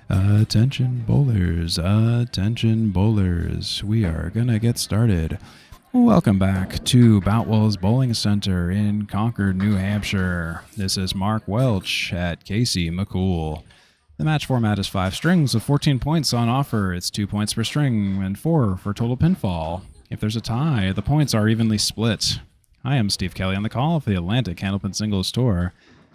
Attention bowlers, we are gonna get started. Welcome back to Boutwells Bowling Center in Concord, New Hampshire. This is Mark Welch at Casey McCoole. The match format is 5 strings with 14 points on offer. It's 2 points per string and 4 for total pinfall. If there's a tie, the points are evenly split. I am Steve Kelly on the call for the Atlantic Candlepin Singles Tour,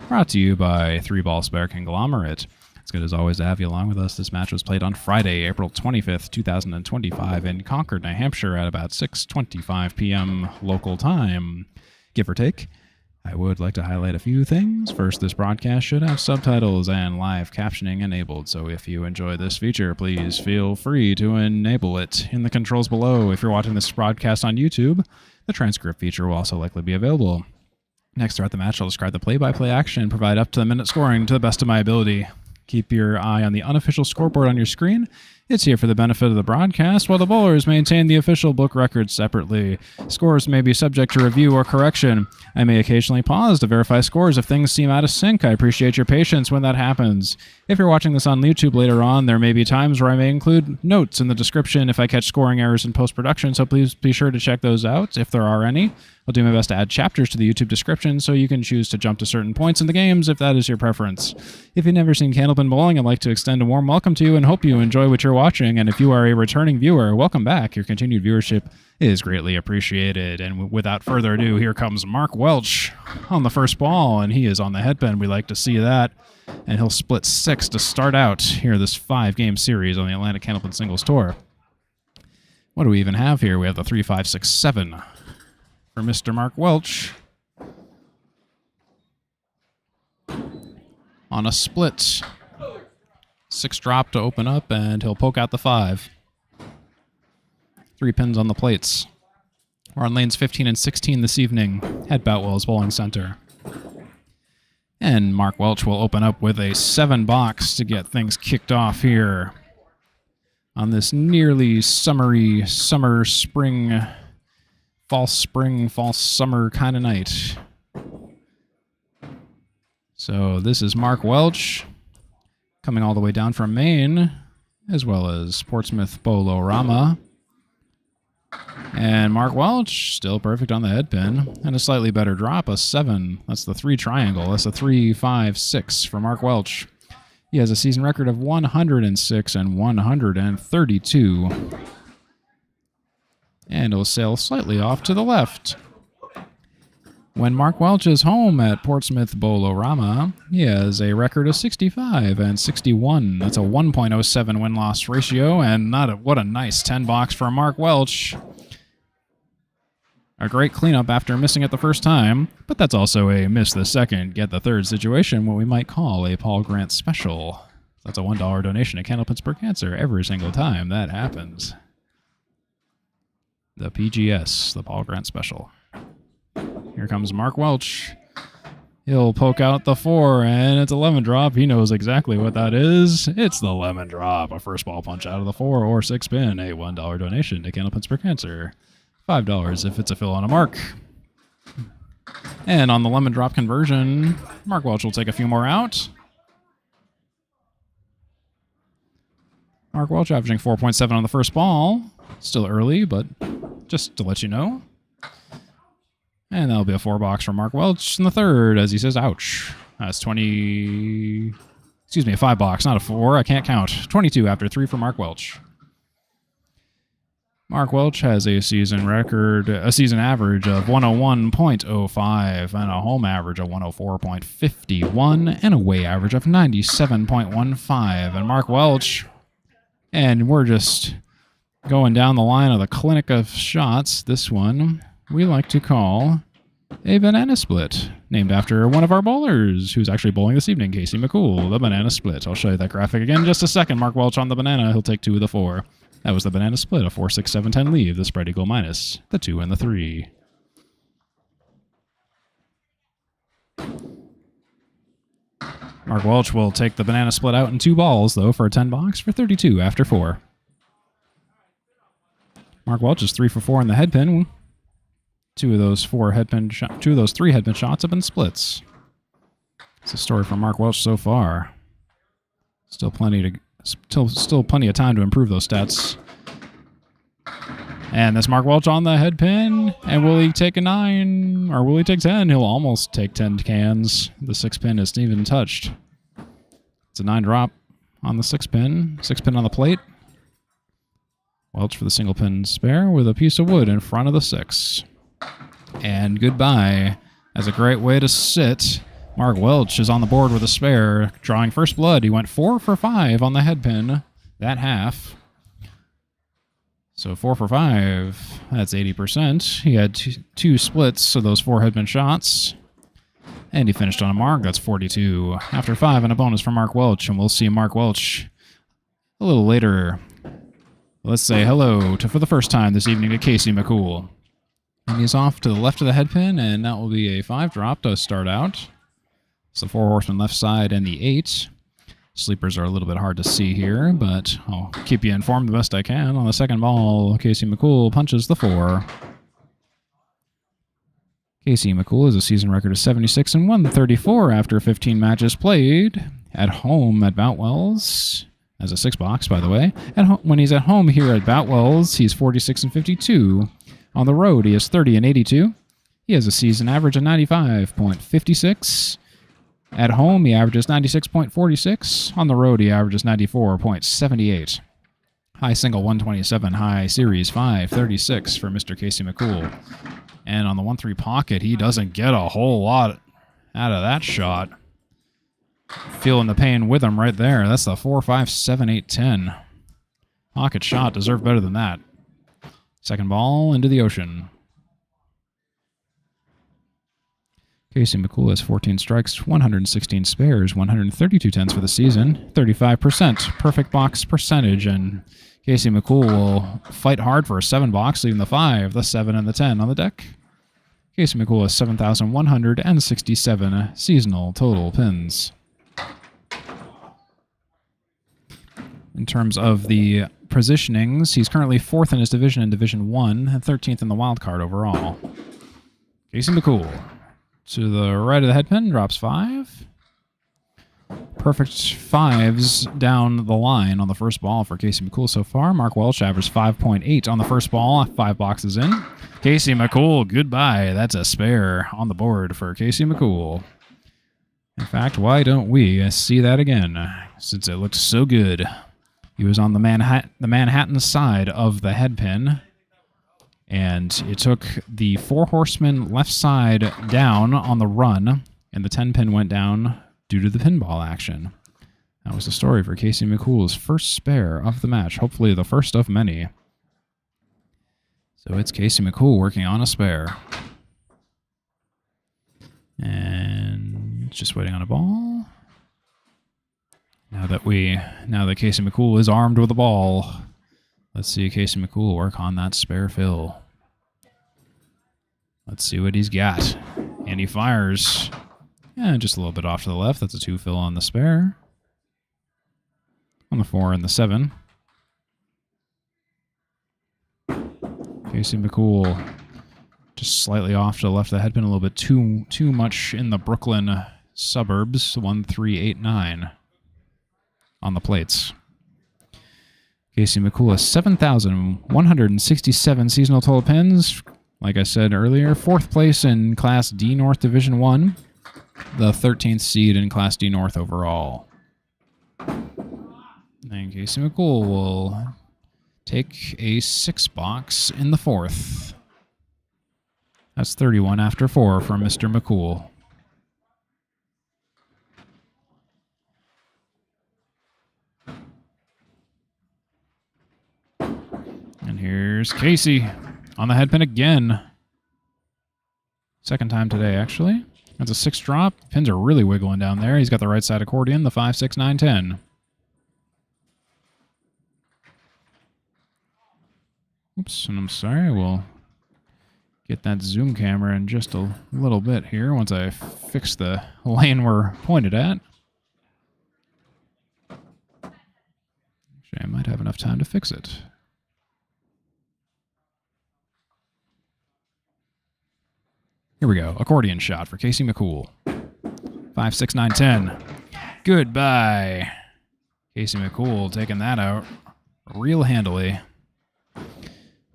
brought to you by 3 Ball Spare Conglomerate. It's good as always to have you along with us. This match was played on Friday, April 25th, 2025 in Concord, New Hampshire at about 6:25 p.m. local time, give or take. I would like to highlight a few things. First, this broadcast should have subtitles and live captioning enabled, so if you enjoy this feature, please feel free to enable it in the controls below. If you're watching this broadcast on YouTube, the transcript feature will also likely be available. Next, throughout the match, I'll describe the play-by-play action and provide up-to-the-minute scoring to the best of my ability. Keep your eye on the unofficial scoreboard on your screen. It's here for the benefit of the broadcast, while the bowlers maintain the official book records separately. Scores may be subject to review or correction. I may occasionally pause to verify scores if things seem out of sync. I appreciate your patience when that happens. If you're watching this on YouTube later on, there may be times where I may include notes in the description if I catch scoring errors in post-production, so please be sure to check those out if there are any. I'll do my best to add chapters to the YouTube description so you can choose to jump to certain points in the games if that is your preference. If you've never seen Candlepin Bowling, I'd like to extend a warm welcome to you and hope you enjoy what you're watching. And if you are a returning viewer, welcome back. Your continued viewership is greatly appreciated. And without further ado, here comes Mark Welch on the first ball, and he is on the headband. We like to see that. And he'll split 6 to start out here this 5-game series on the Atlantic Candlepin Singles Tour. What do we even have here? We have the 3, 5, 6, 7 for Mr. Mark Welch on a split. 6 drop to open up, and he'll poke out the 5. 3 pins on the plates. We're on lanes 15 and 16 this evening at Boutwells Bowling Center. And Mark Welch will open up with a 7 box to get things kicked off here on this nearly summery, spring, fall summer kind of night. So this is Mark Welch coming all the way down from Maine, as well as Portsmouth Bolorama. And Mark Welch, still perfect on the head pin, and a slightly better drop, a 7. That's the 3 triangle. That's a 3, 5, 6 for Mark Welch. He has a season record of 106 and 132. And he'll sail slightly off to the left. When Mark Welch is home at Portsmouth Bolorama, he has a record of 65 and 61. That's a 1.07 win-loss ratio, and what a nice 10 box for Mark Welch. A great cleanup after missing it the first time, but that's also a miss the second, get the third situation, what we might call a Paul Grant special. That's a $1 donation to Candlepins Per Cancer every single time that happens. The PGS, the Paul Grant special. Here comes Mark Welch. He'll poke out the 4, and it's a lemon drop. He knows exactly what that is. It's the lemon drop. A first ball punch out of the 4 or 6 pin. A $1 donation to Candlepins Per Cancer. $5 if it's a fill on a mark. And on the lemon drop conversion, Mark Welch will take a few more out. Mark Welch averaging 4.7 on the first ball. Still early, but just to let you know. And that'll be a 4 box for Mark Welch in the third, as he says, ouch. That's 20... Excuse me, a 5 box, not a 4. I can't count. 22 after 3 for Mark Welch. Mark Welch has a season average of 101.05 and a home average of 104.51 and a away average of 97.15. And Mark Welch, and we're just going down the line of the clinic of shots. This one we like to call a banana split, named after one of our bowlers who's actually bowling this evening, Casey McCoole, the banana split. I'll show you that graphic again in just a second. Mark Welch on the banana. He'll take 2 of the 4. That was the banana split, a 4, 6, 7, 10 leave, the spread equal minus the 2 and the 3. Mark Welch will take the banana split out in 2 balls, though, for a 10 box for 32 after 4. Mark Welch is 3 for 4 in the head pin. 2 of those 3 head pin shots have been splits. It's a story from Mark Welch so far. Still plenty to Still plenty of time to improve those stats. And that's Mark Welch on the head pin. And will he take a 9? Or will he take 10? He'll almost take 10 cans. The 6 pin isn't even touched. It's a 9 drop on the 6 pin. 6 pin on the plate. Welch for the single pin spare with a piece of wood in front of the 6. And goodbye. That's a great way to sit. Mark Welch is on the board with a spare, drawing first blood. He went 4 for 5 on the head pin that half. So 4 for 5, that's 80%. He had two splits, so those 4 had been shots. And he finished on a mark, that's 42. After 5 and a bonus for Mark Welch, and we'll see Mark Welch a little later. Let's say hello to, for the first time this evening, to Casey McCoole. And he's off to the left of the head pin, and that will be a 5 drop to start out. It's the 4 horseman left side and the 8. Sleepers are a little bit hard to see here, but I'll keep you informed the best I can. On the second ball, Casey McCoole punches the 4. Casey McCoole has a season record of 76 and 134 after 15 matches played at home at Boutwells. As a 6 box, by the way. When he's at home here at Boutwells, he's 46 and 52. On the road, he is 30 and 82. He has a season average of 95.56. At home, he averages 96.46. On the road, he averages 94.78. High single 127, high series 536 for Mr. Casey McCoole. And on the 1-3 pocket, he doesn't get a whole lot out of that shot. Feeling the pain with him right there. That's the 4, 5, 7, 8, 10. Pocket shot deserved better than that. Second ball into the ocean. Casey McCoole has 14 strikes, 116 spares, 132 tens for the season, 35%. Perfect box percentage, and Casey McCoole will fight hard for a 7 box, leaving the 5, the 7, and the 10 on the deck. Casey McCoole has 7,167 seasonal total pins. In terms of the positionings, he's currently 4th in his division in Division 1 and 13th in the wild card overall. Casey McCoole. To the right of the head pin, drops 5. Perfect 5s down the line on the first ball for Casey McCoole so far. Mark Welch averaged 5.8 on the first ball, 5 boxes in. Casey McCoole, goodbye. That's a spare on the board for Casey McCoole. In fact, why don't we see that again, since it looks so good. He was on the Manhattan side of the head pin, and it took the 4 horsemen left side down on the run, and the 10 pin went down due to the pinball action. That was the story for Casey McCoole's first spare of the match, hopefully the first of many. So it's Casey McCoole working on a spare. And just waiting on a ball. Now that Casey McCoole is armed with a ball, let's see Casey McCoole work on that spare fill. Let's see what he's got. And he fires. And just a little bit off to the left. That's a 2 fill on the spare. On the 4 and the 7. Casey McCoole just slightly off to the left of the head pin, a little bit too much in the Brooklyn suburbs. 1, 3, 8, 9 on the plates. Casey McCoole has 7,167 seasonal total pins. Like I said earlier, 4th place in Class D North Division 1, the 13th seed in Class D North overall. And Casey McCoole will take a 6 box in the 4th. That's 31 after 4 for Mr. McCoole. And here's Casey on the head pin again. Second time today, actually. That's a 6 drop. Pins are really wiggling down there. He's got the right side accordion, the 5, 6, 9, 10. Oops, and I'm sorry. We'll get that zoom camera in just a little bit here once I fix the lane we're pointed at. Actually, I might have enough time to fix it. Here we go. Accordion shot for Casey McCoole. 5, 6, 9, 10. Goodbye. Casey McCoole taking that out real handily.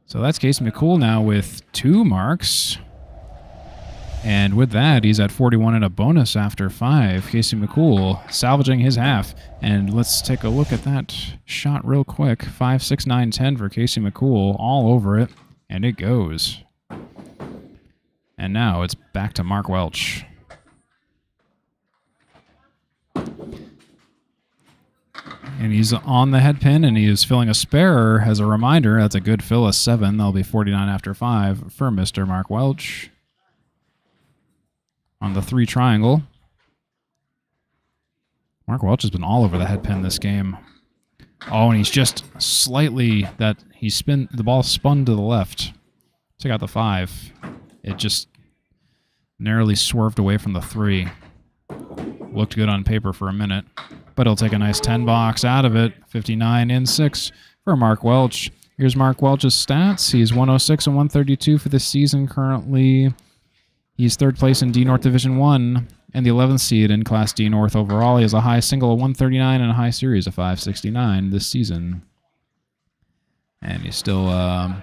So that's Casey McCoole now with 2 marks. And with that, he's at 41 and a bonus after 5. Casey McCoole salvaging his half. And let's take a look at that shot real quick. 5, 6, 9, 10 for Casey McCoole, all over it. And it goes. And now it's back to Mark Welch. And he's on the head pin, and he is filling a spare. As a reminder, that's a good fill of 7. That'll be 49 after 5 for Mr. Mark Welch. On the 3 triangle. Mark Welch has been all over the head pin this game. Oh, and he's just slightly the ball spun to the left. Took out the 5. It just narrowly swerved away from the 3. Looked good on paper for a minute, but he'll take a nice 10 box out of it. 59 in 6 for Mark Welch. Here's Mark Welch's stats. He's 106 and 132 for this season currently. He's 3rd place in D North Division 1 and the 11th seed in Class D North overall. He has a high single of 139 and a high series of 569 this season. And he's still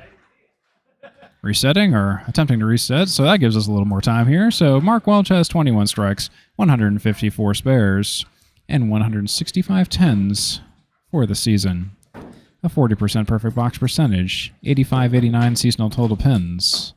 resetting or attempting to reset, so that gives us a little more time here. So Mark Welch has 21 strikes, 154 spares, and 165 tens for the season. A 40% perfect box percentage, 85-89 seasonal total pins.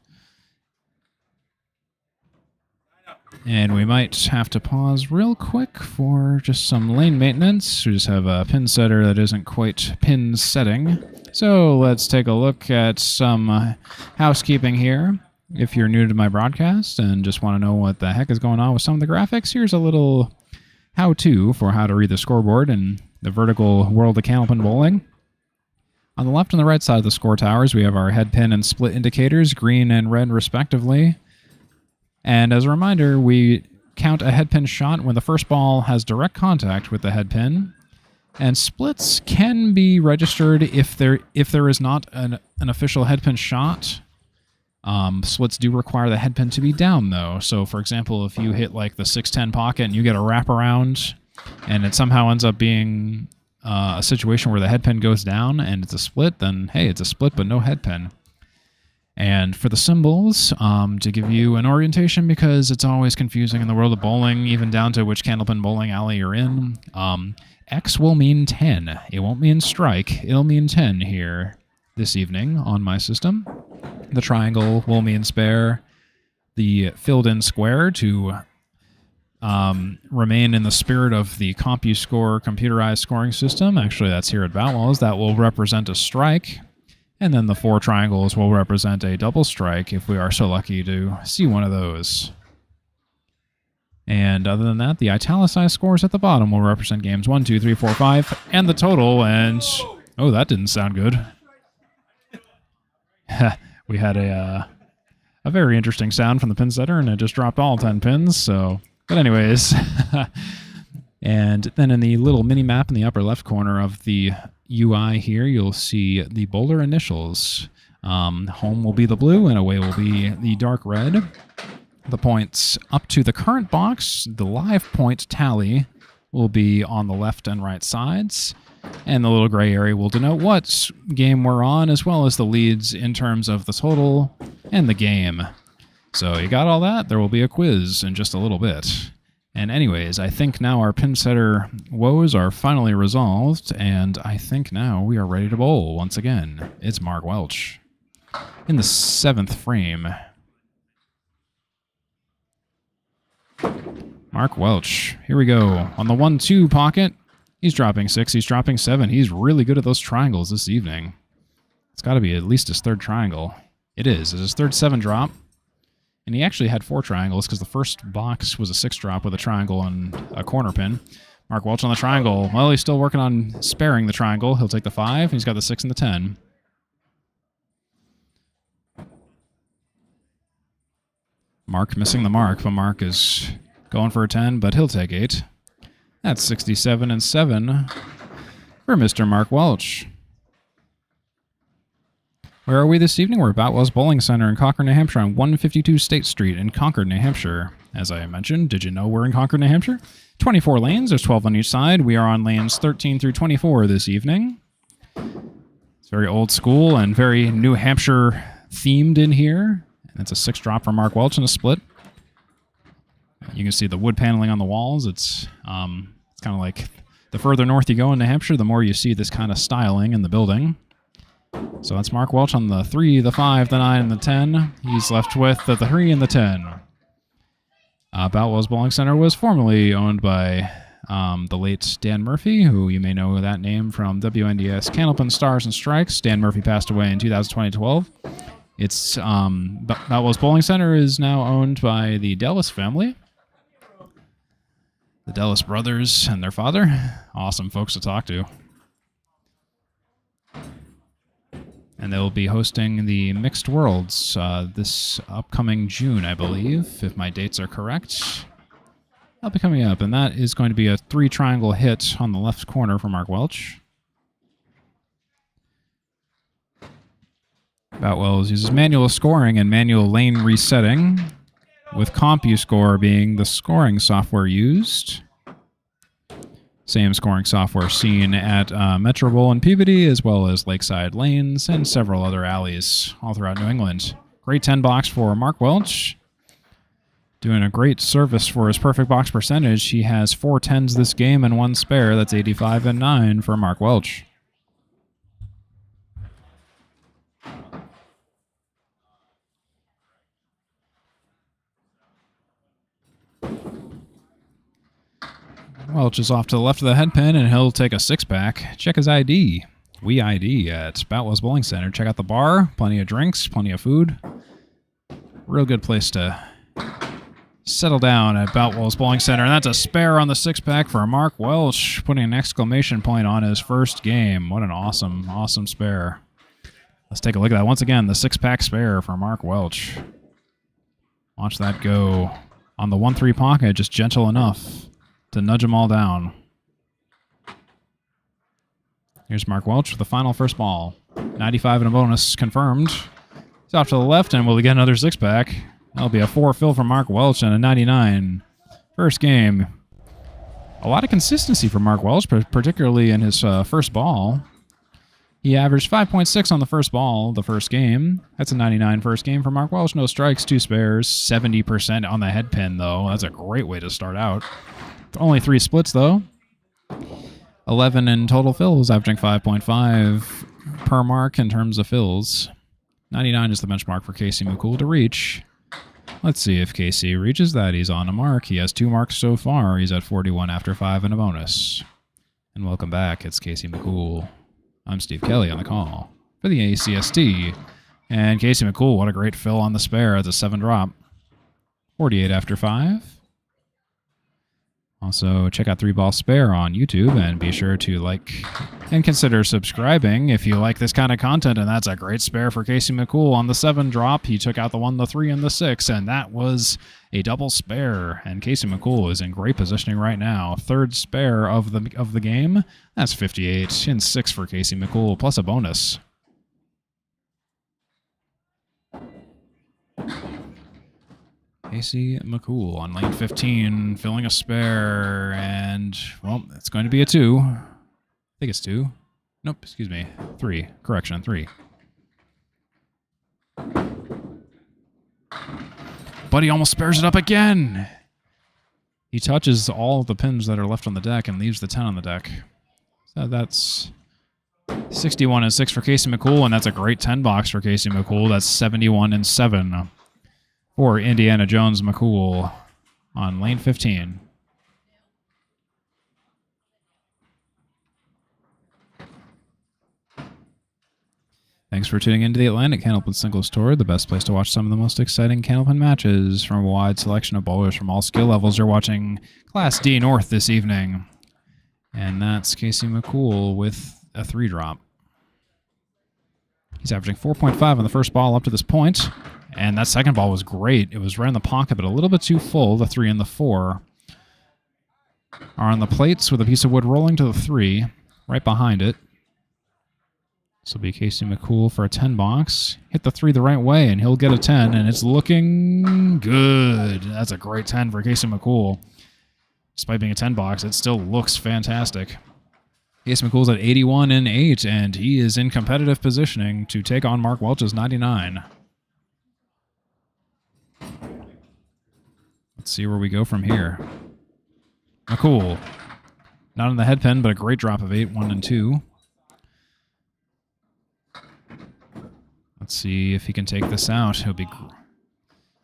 And we might have to pause real quick for just some lane maintenance. We just have a pin setter that isn't quite pin setting. So let's take a look at some housekeeping here. If you're new to my broadcast and just want to know what the heck is going on with some of the graphics, here's a little how-to for how to read the scoreboard in the vertical world of candlepin bowling. On the left and the right side of the score towers, we have our head pin and split indicators, green and red respectively. And as a reminder, we count a head pin shot when the first ball has direct contact with the head pin. And splits can be registered if there is not an official head pin shot. Splits do require the head pin to be down, though. So, for example, if you hit like the 6-10 pocket and you get a wraparound, and it somehow ends up being a situation where the head pin goes down and it's a split, then hey, it's a split but no head pin. And for the symbols, to give you an orientation, because it's always confusing in the world of bowling, even down to which candlepin bowling alley you're in, X will mean 10. It won't mean strike. It'll mean 10 here this evening on my system. The triangle will mean spare. The filled-in square, to remain in the spirit of the CompuScore computerized scoring system. Actually, that's here at Boutwells. That will represent a strike. And then the 4 triangles will represent a double strike if we are so lucky to see one of those. And other than that, the italicized scores at the bottom will represent games 1, 2, 3, 4, 5, and the total. And oh, that didn't sound good. We had a very interesting sound from the pin setter, and it just dropped all 10 pins. So, but anyways, and then in the little mini map in the upper left corner of the UI here, you'll see the bowler initials. Home will be the blue, and away will be the dark red. The points up to the current box, the live point tally, will be on the left and right sides, and the little gray area will denote what game we're on, as well as the leads in terms of the total and the game. So you got all that? There will be a quiz in just a little bit. And anyways, I think now our pin setter woes are finally resolved, and I think now we are ready to bowl once again. It's Mark Welch in the 7th frame. Mark Welch, here we go. On the 1-2 pocket, he's dropping 6, he's dropping 7. He's really good at those triangles this evening. It's got to be at least his 3rd triangle. It is. It's his 3rd 7 drop. And he actually had 4 triangles because the first box was a 6 drop with a triangle and a corner pin. Mark Welch on the triangle. Well, he's still working on sparing the triangle. He'll take the 5. He's got the 6 and the 10. Mark missing the mark, but Mark is going for a 10, but he'll take 8. That's 67 and 7 for Mr. Mark Welch. Where are we this evening? We're at Boutwells Bowling Center in Concord, New Hampshire on 152 State Street in Concord, New Hampshire. as I mentioned. Did you know we're in Concord, New Hampshire? 24 lanes, there's 12 on each side. We are on lanes 13 through 24 this evening. It's very old school and very New Hampshire themed in here. And it's a 6-drop for Mark Welch in a split. You can see the wood paneling on the walls. It's kind of like the further north you go in New Hampshire, the more you see this kind of styling in the building. So that's Mark Welch on the 3, the 5, the 9, and the 10. He's left with the 3 and the 10. Boutwells Bowling Center was formerly owned by the late Dan Murphy, who you may know that name from WNDS Candlepin Stars and Strikes. Dan Murphy passed away in 2012. It's Boutwells Bowling Center is now owned by the Dellis family. The Dellis brothers and their father. Awesome folks to talk to. And they'll be hosting the Mixed Worlds this upcoming June, I believe, if my dates are correct. That'll be coming up, and that is going to be a 3-triangle hit on the left corner for Mark Welch. Boutwells uses manual scoring and manual lane resetting, with CompuScore being the scoring software used. Same scoring software seen at Metro Bowl and Peabody, as well as Lakeside Lanes and several other alleys all throughout New England. Great 10 box for Mark Welch. Doing a great service for his perfect box percentage. He has 4 10s this game and 1 spare. That's 85 and 9 for Mark Welch. Welch is off to the left of the head pin, and he'll take a 6-pack. Check his ID. We ID at Boutwells Bowling Center. Check out the bar. Plenty of drinks, plenty of food. Real good place to settle down at Boutwells Bowling Center. And that's a spare on the 6-pack for Mark Welch, putting an exclamation point on his first game. What an awesome, awesome spare. Let's take a look at that. Once again, the 6-pack spare for Mark Welch. Watch that go on the 1-3 pocket, just gentle enough to nudge them all down. Here's Mark Welch with the final first ball. 95 and a bonus confirmed. He's off to the left, and will get another 6-pack. That'll be a 4 fill from Mark Welch and a 99. First game. A lot of consistency for Mark Welch, particularly in his first ball. He averaged 5.6 on the first ball the first game. That's a 99 first game for Mark Welch. No strikes, 2 spares, 70% on the head pin, though. That's a great way to start out. Only 3 splits, though. 11 in total fills, averaging 5.5 per mark in terms of fills. 99 is the benchmark for Casey McCoole to reach. Let's see if Casey reaches that. He's on a mark. He has 2 marks so far. He's at 41 after 5 and a bonus. And welcome back. It's Casey McCoole. I'm Steve Kelly on the call for the ACST. And Casey McCoole, what a great fill on the spare. It's a 7-drop. 48 after 5. Also, check out 3-Ball Spare on YouTube, and be sure to like and consider subscribing if you like this kind of content. And that's a great spare for Casey McCoole on the 7-drop. He took out the 1, the 3, and the 6, and that was a double spare. And Casey McCoole is in great positioning right now. 3rd spare of the game. That's 58 and 6 for Casey McCoole, plus a bonus. Casey McCoole on lane 15, filling a spare, and, well, it's going to be a 2. I think it's 2. Nope, excuse me. 3. Correction, 3. But he almost spares it up again. He touches all of the pins that are left on the deck and leaves the 10 on the deck. So that's 61 and 6 for Casey McCoole, and that's a great 10 box for Casey McCoole. That's 71 and 7. For Indiana Jones McCoole on lane 15. Thanks for tuning into the Atlantic Candlepin Singles Tour, the best place to watch some of the most exciting Candlepin matches from a wide selection of bowlers from all skill levels. You're watching Class D North this evening. And that's Casey McCoole with a 3-drop. He's averaging 4.5 on the first ball up to this point. And that second ball was great. It was right in the pocket, but a little bit too full. The 3 and the 4 are on the plates with a piece of wood rolling to the 3, right behind it. This will be Casey McCoole for a 10 box. Hit the 3 the right way, and he'll get a 10, and it's looking good. That's a great 10 for Casey McCoole. Despite being a 10 box, it still looks fantastic. Casey McCoole's at 81 and 8, and he is in competitive positioning to take on Mark Welch's 99. Let's see where we go from here. McCoole. Not on the head pin, but a great drop of 8, 1 and 2. Let's see if he can take this out. He'll be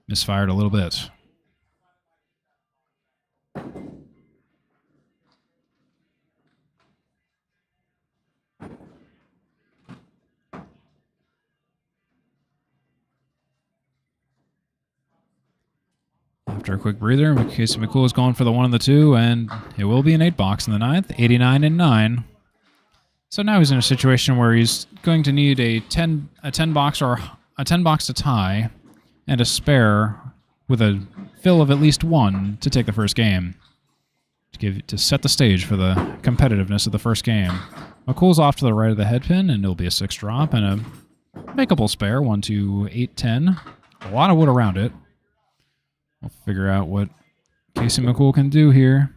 misfired a little bit. After a quick breather, Casey McCoole is going for the 1 and the 2, and it will be an 8 box in the 9th, 89 and 9. So now he's in a situation where he's going to need a 10 box or a 10 box to tie and a spare with a fill of at least 1 to take the first game. To set the stage for the competitiveness of the first game. McCoole's off to the right of the head pin, and it'll be a 6 drop and a makeable spare, 1, 2, 8, 10. A lot of wood around it. We'll figure out what Casey McCoole can do here.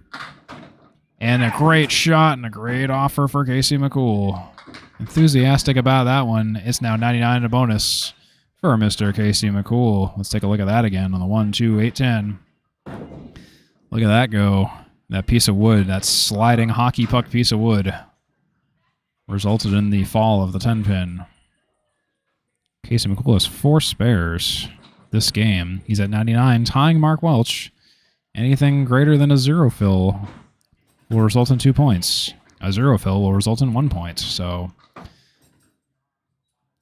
And a great shot and a great offer for Casey McCoole. Enthusiastic about that one. It's now 99 and a bonus for Mr. Casey McCoole. Let's take a look at that again on the 1, 2, 8, 10. Look at that go. That piece of wood, that sliding hockey puck piece of wood, resulted in the fall of the 10 pin. Casey McCoole has 4 spares this game. He's at 99, tying Mark Welch. Anything greater than a 0 fill will result in 2 points. A 0 fill will result in 1 point. So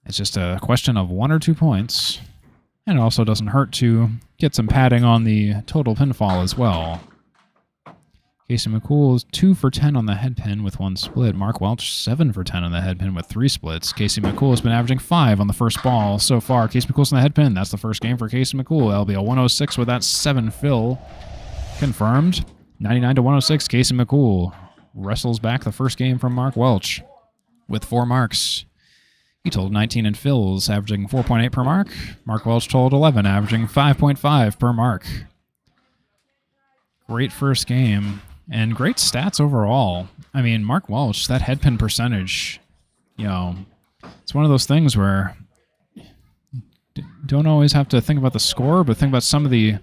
it's just a question of 1 or 2 points. And it also doesn't hurt to get some padding on the total pinfall as well. Casey McCoole is 2 for 10 on the head pin with 1 split. Mark Welch 7 for 10 on the head pin with 3 splits. Casey McCoole has been averaging 5 on the first ball so far. Casey McCoole's on the head pin. That's the first game for Casey McCoole. That'll be a 106 with that 7 fill confirmed. 99 to 106. Casey McCoole wrestles back the first game from Mark Welch with 4 marks. He totaled 19 in fills, averaging 4.8 per mark. Mark Welch totaled 11, averaging 5.5 per mark. Great first game. And great stats overall. I mean, Mark Welch, that head pin percentage, you know, it's one of those things where you don't always have to think about the score, but think about some of the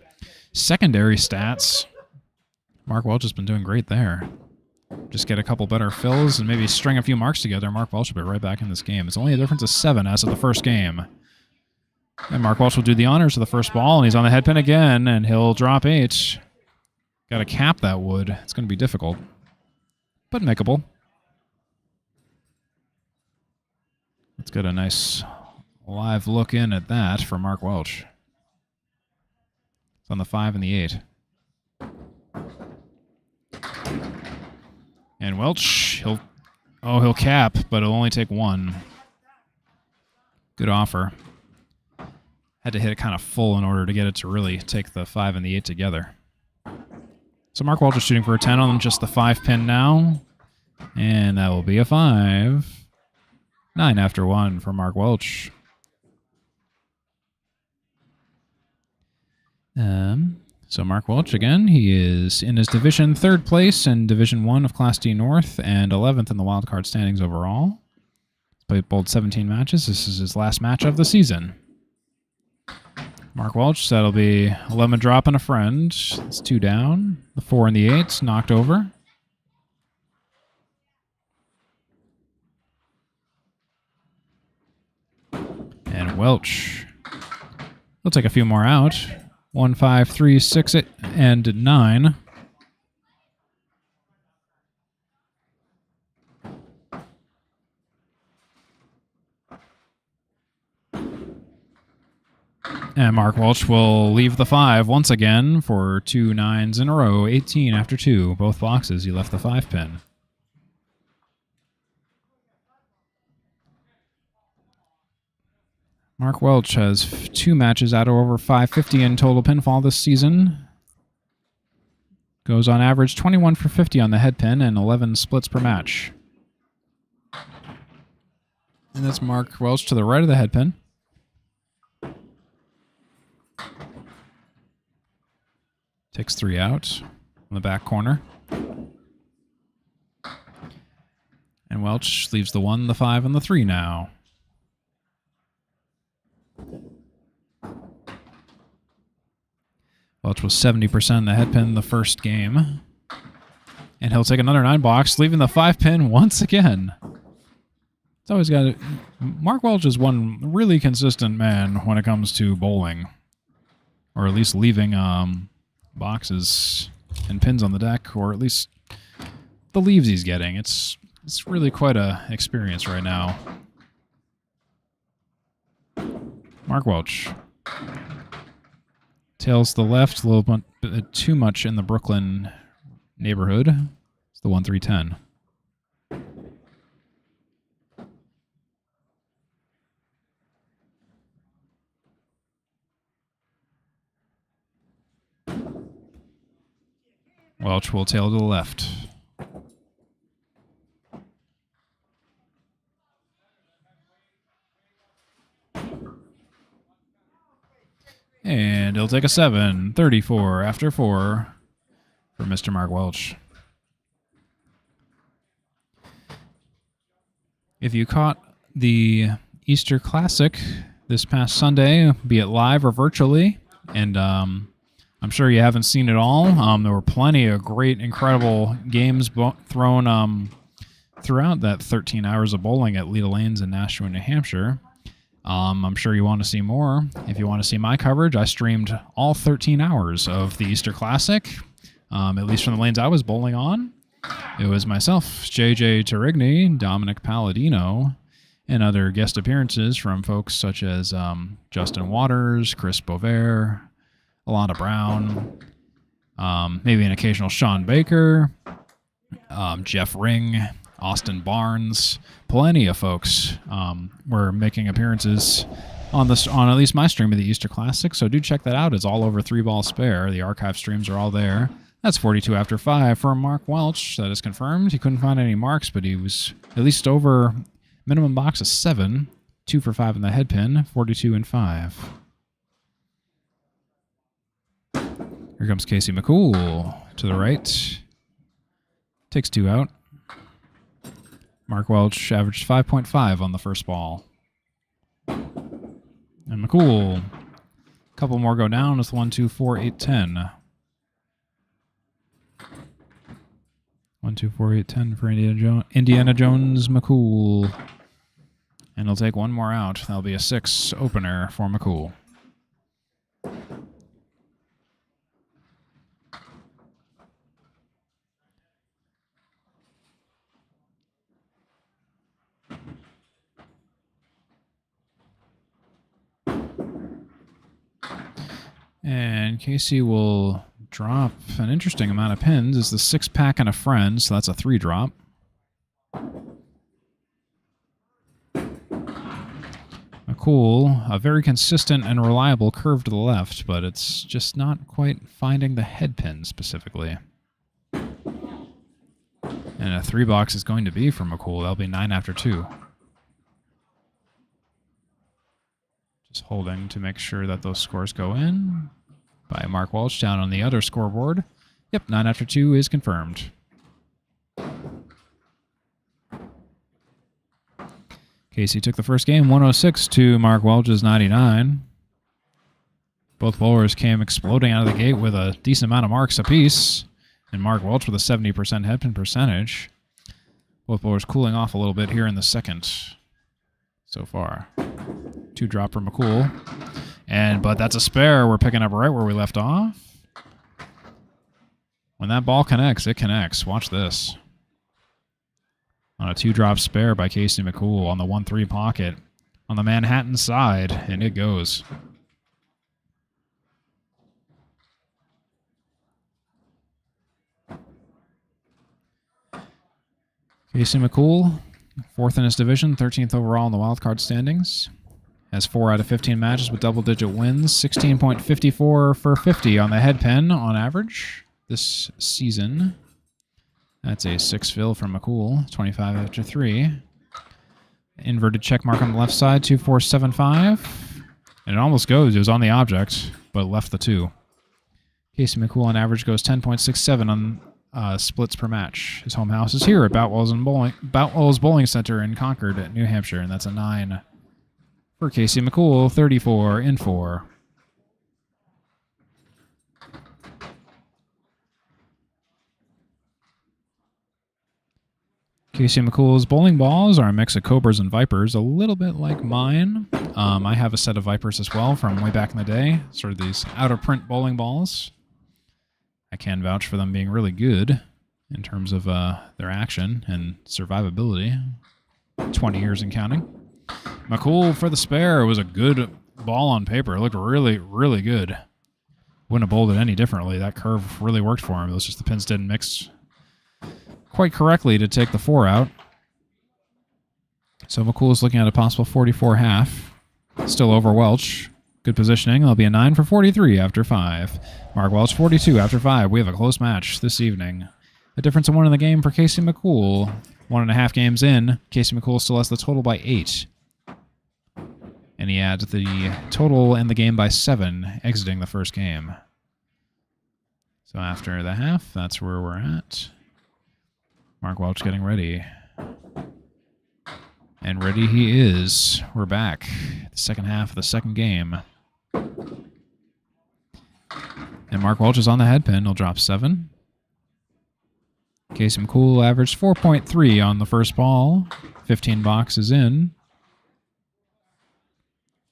secondary stats. Mark Welch has been doing great there. Just get a couple better fills and maybe string a few marks together. Mark Welch will be right back in this game. It's only a difference of 7 as of the first game. And Mark Welch will do the honors of the first ball, and he's on the head pin again, and he'll drop 8. Got to cap that wood. It's going to be difficult, but makeable. Let's get a nice live look in at that for Mark Welch. It's on the 5 and the 8. And Welch, he'll cap, but it'll only take 1. Good offer. Had to hit it kind of full in order to get it to really take the 5 and the 8 together. So Mark Welch is shooting for a 10 on just the 5 pin now. And that will be a 5. 9 after 1 for Mark Welch. So Mark Welch, again, he is in his division 3rd place in Division 1 of Class D North and 11th in the wildcard standings overall. He's played bowled 17 matches. This is his last match of the season. Mark Welch, that'll be a lemon drop and a friend. It's 2 down. The 4 and the 8 knocked over. And Welch, he'll take a few more out. 1, 5, 3, 6, 8, and 9. And Mark Welch will leave the 5 once again for 2 9s in a row. 18 after 2. Both boxes, he left the 5 pin. Mark Welch has 2 matches out of over 550 in total pinfall this season. Goes on average 21 for 50 on the head pin and 11 splits per match. And that's Mark Welch to the right of the head pin. Takes 3 out on the back corner. And Welch leaves the 1, the 5, and the 3 now. Welch was 70% in the head pin the first game. And he'll take another 9 box, leaving the 5 pin once again. It's always got Mark Welch is one really consistent man when it comes to bowling. Or at least leaving boxes and pins on the deck, or at least the leaves he's getting. It's really quite a experience right now. Mark Welch. Tails to the left, a little bit too much in the Brooklyn neighborhood. It's the 1-3-10. Welch will tail to the left. And he'll take a 7, 34 after 4 for Mr. Mark Welch. If you caught the Easter Classic this past Sunday, be it live or virtually, and I'm sure you haven't seen it all. There were plenty of great, incredible games thrown throughout that 13 hours of bowling at Leda Lanes in Nashua, New Hampshire. I'm sure you want to see more. If you want to see my coverage, I streamed all 13 hours of the Easter Classic, at least from the lanes I was bowling on. It was myself, JJ Tarigny, Dominic Palladino, and other guest appearances from folks such as Justin Waters, Chris Bovair, Alana Brown, maybe an occasional Sean Baker, Jeff Ring, Austin Barnes. Plenty of folks were making appearances on at least my stream of the Easter Classic, so do check that out. It's all over 3 Ball Spare. The archive streams are all there. That's 42 after 5 for Mark Welch. That is confirmed. He couldn't find any marks, but he was at least over minimum box of 7. 2 for 5 in the head pin, 42 and 5. Here comes Casey McCoole to the right. Takes 2 out. Mark Welch averaged 5.5 on the first ball. And McCoole. A couple more go down with 1, 2, 4, 8, 10. 1, 2, 4, 8, 10 for Indiana Jones McCoole. And he'll take 1 more out. That'll be a 6 opener for McCoole. And Casey will drop an interesting amount of pins. It's the 6-pack and a friend, so that's a 3 drop. McCoole, a very consistent and reliable curve to the left, but it's just not quite finding the head pin specifically. And a 3 box is going to be for McCoole. That'll be 9 after 2. Just holding to make sure that those scores go in. By Mark Welch down on the other scoreboard. Yep, 9 after 2 is confirmed. Casey took the first game 106 to Mark Welch's 99. Both bowlers came exploding out of the gate with a decent amount of marks apiece. And Mark Welch with a 70% head pin percentage. Both bowlers cooling off a little bit here in the second so far. 2 drop for McCoole. But that's a spare. We're picking up right where we left off. When that ball connects, it connects. Watch this. On a 2-drop spare by Casey McCoole on the 1-3 pocket on the Manhattan side, and it goes. Casey McCoole, 4th in his division, 13th overall in the wildcard standings. Has 4 out of 15 matches with double-digit wins, 16.54 for 50 on the head pin on average this season. That's a 6 fill from McCoole, 25 after 3. Inverted check mark on the left side, 2475. And it almost goes. It was on the object, but left the 2. Casey McCoole on average goes 10.67 on splits per match. His home house is here at Boutwells Bowling Center in Concord, New Hampshire, and that's a 9 for Casey McCoole, 34 in 4. Casey McCool's bowling balls are a mix of Cobras and Vipers, a little bit like mine. I have a set of Vipers as well from way back in the day, sort of these out-of-print bowling balls. I can vouch for them being really good in terms of their action and survivability. 20 years and counting. McCoole for the spare was a good ball on paper. It looked really, really good. Wouldn't have bowled it any differently. That curve really worked for him. It was just the pins didn't mix quite correctly to take the 4 out. So McCoole is looking at a possible 44.5. Still over Welch. Good positioning. There'll be a 9 for 43 after 5. Mark Welch 42 after 5. We have a close match this evening. A difference of 1 in the game for Casey McCoole. 1.5 games in. Casey McCoole still has the total by 8. And he adds the total in the game by 7, exiting the first game. So after the half, that's where we're at. Mark Welch getting ready. And ready he is. We're back. The second half of the second game. And Mark Welch is on the head pin. He'll drop 7. Casey McCoole averaged 4.3 on the first ball. 15 boxes in.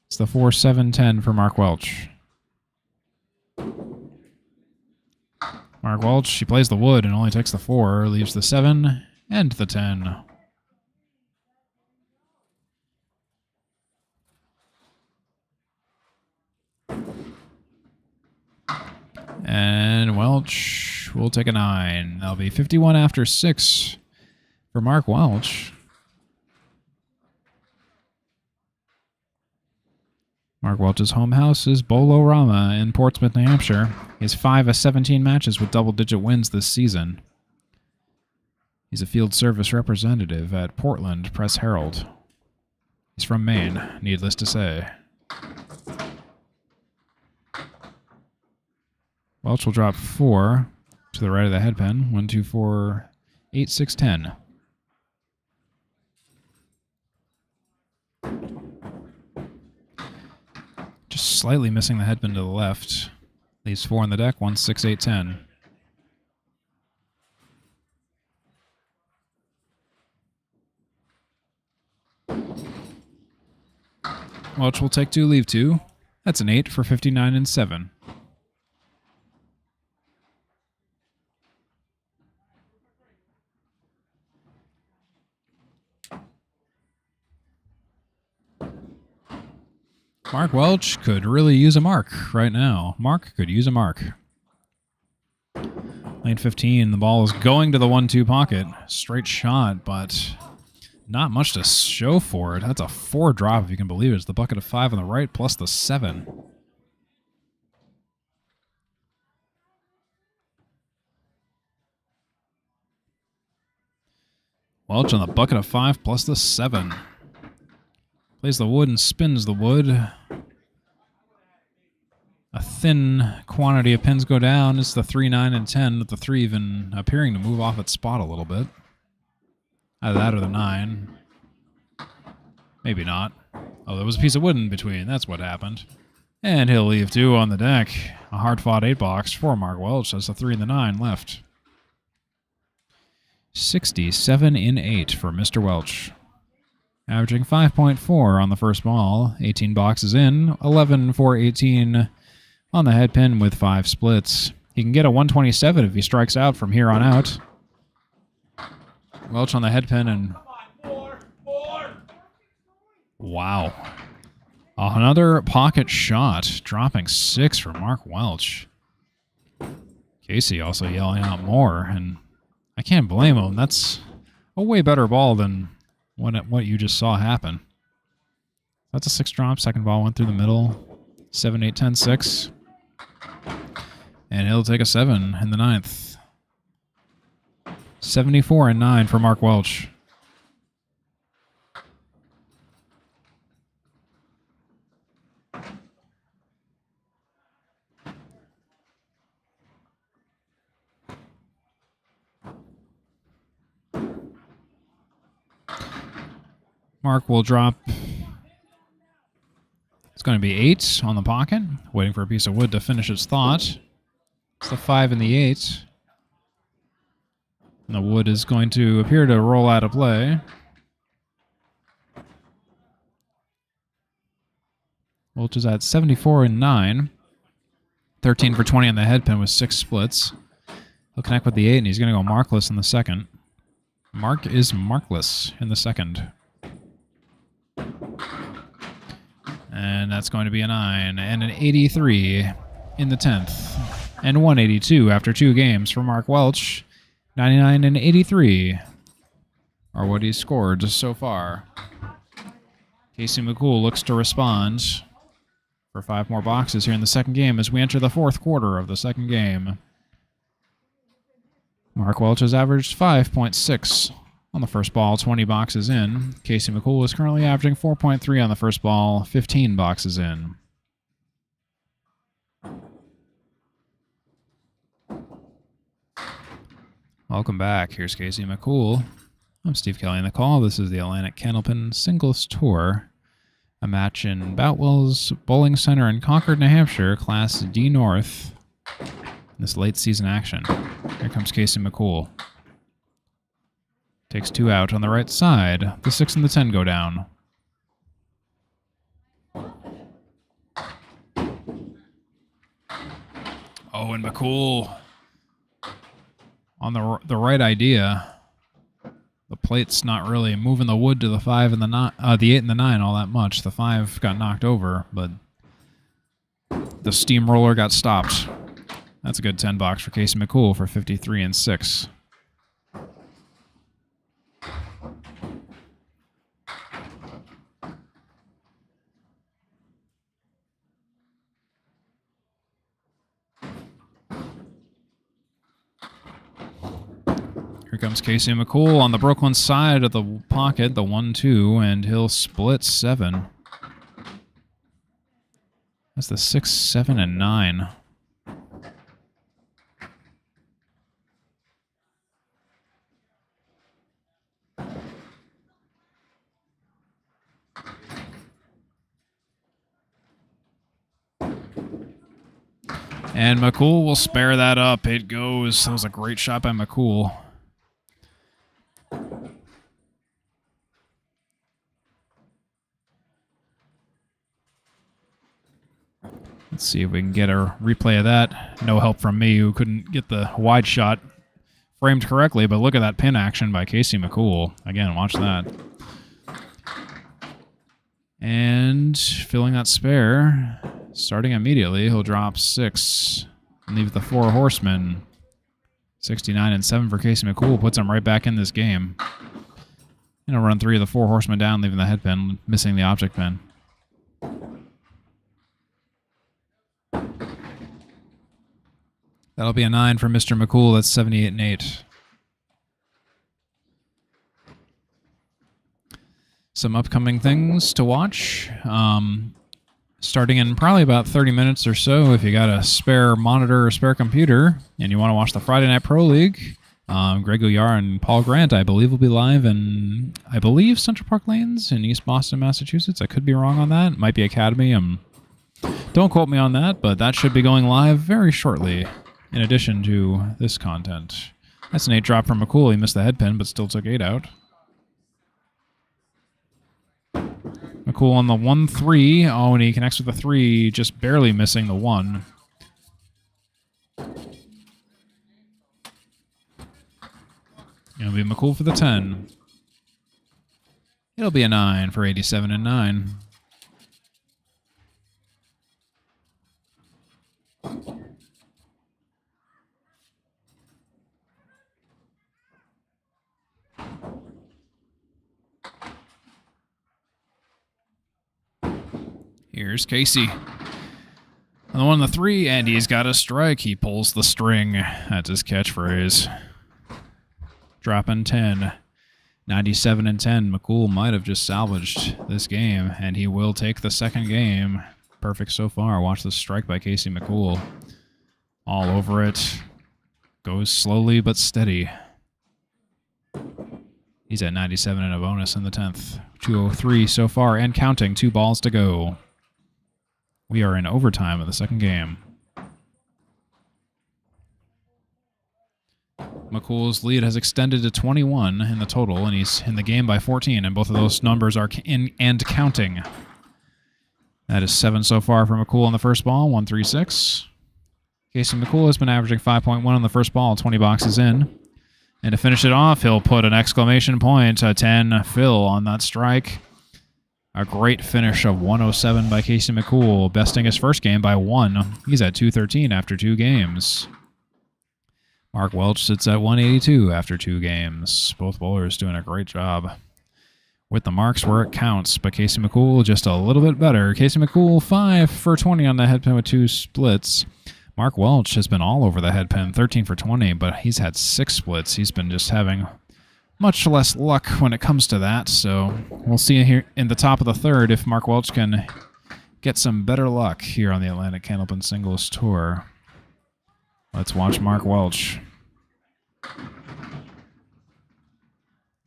It's the 4-7-10 for Mark Welch. Mark Welch, he plays the wood and only takes the 4, leaves the 7 and the 10. And Welch will take a 9. That'll be 51 after 6 for Mark Welch. Mark Welch's home house is Bolorama in Portsmouth, New Hampshire. He has 5 of 17 matches with double-digit wins this season. He's a field service representative at Portland Press Herald. He's from Maine, needless to say. Welch will drop 4 to the right of the head pin. 1, 2, 4, 8, 6, 10. Just slightly missing the head pin to the left. Leaves 4 on the deck. 1, 6, 8, 10. Welch will take 2, leave 2. That's an 8 for 59 and 7. Mark Welch could really use a mark right now. Mark could use a mark. Lane 15, the ball is going to the 1-2 pocket. Straight shot, but not much to show for it. That's a 4 drop, if you can believe it. It's the bucket of 5 on the right, plus the 7. Welch on the bucket of 5, plus the 7. Plays the wood and spins the wood. A thin quantity of pins go down. It's the 3, 9, and 10, with the 3 even appearing to move off its spot a little bit. Either that or the 9. Maybe not. Oh, there was a piece of wood in between. That's what happened. And he'll leave 2 on the deck. A hard-fought 8 box for Mark Welch. That's the 3 and the 9 left. 67 in 8 for Mr. Welch. Averaging 5.4 on the first ball. 18 boxes in. 11 for 18 on the head pin with 5 splits. He can get a 127 if he strikes out from here on out. Welch on the head pin and... Wow. Another pocket shot. Dropping 6 for Mark Welch. Casey also yelling out more, and I can't blame him. That's a way better ball than what you just saw happen. That's a 6 drop. Second ball went through the middle. 7, 8, 10, 6. And he'll take a 7 in the 9th. 74 and 9 for Mark Welch. Mark will drop. It's going to be 8 on the pocket, waiting for a piece of wood to finish its thought. It's the 5 and the 8. And the wood is going to appear to roll out of play. Welch is at 74 and 9. 13 for 20 on the head pin with 6 splits. He'll connect with the 8, and he's going to go markless in the second. Mark is markless in the second. And that's going to be a 9 and an 83 in the 10th. And 182 after 2 games for Mark Welch. 99 and 83 are what he's scored so far. Casey McCoole looks to respond for 5 more boxes here in the second game as we enter the 4th quarter of the second game. Mark Welch has averaged 5.6 on the first ball, 20 boxes in. Casey McCoole is currently averaging 4.3 on the first ball, 15 boxes in. Welcome back. Here's Casey McCoole. I'm Steve Kelly in the call. This is the Atlantic Candlepin Singles Tour, a match in Boutwells Bowling Center in Concord, New Hampshire, Class D North. This late season action. Here comes Casey McCoole. Takes 2 out on the right side. The 6 and the 10 go down. Oh, and McCoole on the right idea. The plate's not really moving the wood to the 5 and the 8 and the 9 all that much. The 5 got knocked over, but the steamroller got stopped. That's a good 10 box for Casey McCoole for 53 and 6. Here comes Casey McCoole on the Brooklyn side of the pocket, the 1-2, and he'll split 7. That's the 6, 7, and 9. And McCoole will spare that up. It goes. That was a great shot by McCoole. Let's see if we can get a replay of that. No help from me, who couldn't get the wide shot framed correctly, but look at that pin action by Casey McCoole. Again, watch that. And filling that spare, starting immediately, he'll drop 6 and leave the 4 horsemen. 69 and 7 for Casey McCoole puts him right back in this game. And he'll run 3 of the 4 horsemen down, leaving the head pin, missing the object pin. That'll be a 9 for Mr. McCoole. That's 78 and 8. Some upcoming things to watch. Starting in probably about 30 minutes or so, if you got a spare monitor or spare computer and you want to watch the Friday Night Pro League, Greg Gouillard and Paul Grant, I believe, will be live in, I believe, Central Park Lanes in East Boston, Massachusetts. I could be wrong on that. It might be Academy. Don't quote me on that, but that should be going live very shortly, in addition to this content. That's an 8 drop from McCoole. He missed the head pin, but still took 8 out. McCoole on the 1-3. Oh, and he connects with the 3, just barely missing the 1. It'll be McCoole for the 10. It'll be a 9 for 87 and 9. Here's Casey. On the 1 and the 3, and he's got a strike. He pulls the string. That's his catchphrase. Dropping 10. 97 and 10. McCoole might have just salvaged this game, and he will take the second game. Perfect so far. Watch the strike by Casey McCoole. All over it. Goes slowly but steady. He's at 97 and a bonus in the 10th. 2:03 so far and counting. 2 balls to go. We are in overtime of the second game. McCool's lead has extended to 21 in the total, and he's in the game by 14, and both of those numbers are in and counting. That is 7 so far for McCoole on the first ball, 136. Casey McCoole has been averaging 5.1 on the first ball, 20 boxes in. And to finish it off, he'll put an exclamation point, a 10 fill on that strike. A great finish of 107 by Casey McCoole, besting his first game by 1. He's at 213 after 2 games. Mark Welch sits at 182 after 2 games. Both bowlers doing a great job with the marks where it counts, but Casey McCoole just a little bit better. Casey McCoole 5 for 20 on the head pin with 2 splits. Mark Welch has been all over the head pin, 13 for 20, but he's had 6 splits. He's been just having much less luck when it comes to that, so we'll see here in the top of the third if Mark Welch can get some better luck here on the Atlantic Candlepin Singles Tour. Let's watch Mark Welch.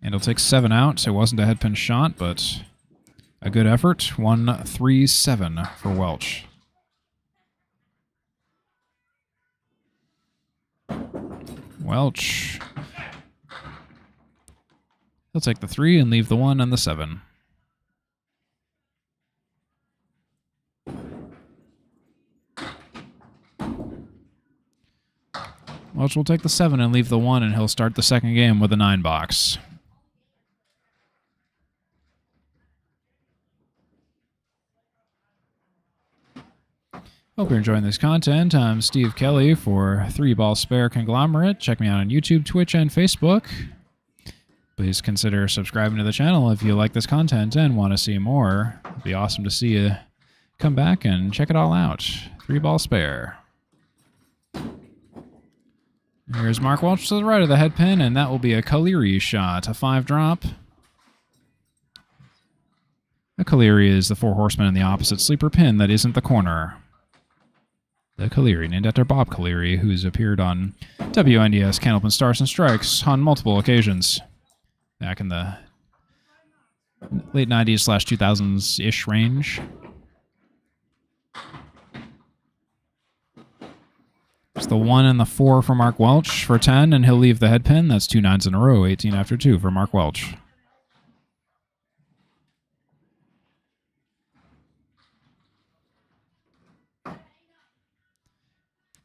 And he'll take 7 out. It wasn't a head pin shot, but a good effort. 137 for Welch. Welch. He'll take the 3 and leave the 1 and the 7. Welch will take the 7 and leave the 1, and he'll start the second game with a 9 box. Hope you're enjoying this content. I'm Steve Kelly for 3 Ball Spare Conglomerate. Check me out on YouTube, Twitch, and Facebook. Please consider subscribing to the channel if you like this content and want to see more. It'd be awesome to see you come back and check it all out. 3 Ball Spare. Here's Mark Welch to the right of the head pin, and that will be a Kaleri shot, a 5-drop. A Kaleri is the 4 horsemen in the opposite sleeper pin that isn't the corner. The Kaleri, named after Bob Kaleri, who's appeared on WNDS Candlepin Stars and Strikes on multiple occasions back in the late 90s/2000s-ish range. It's the 1 and the 4 for Mark Welch for 10, and he'll leave the head pin. That's 2 9s in a row, 18 after 2 for Mark Welch.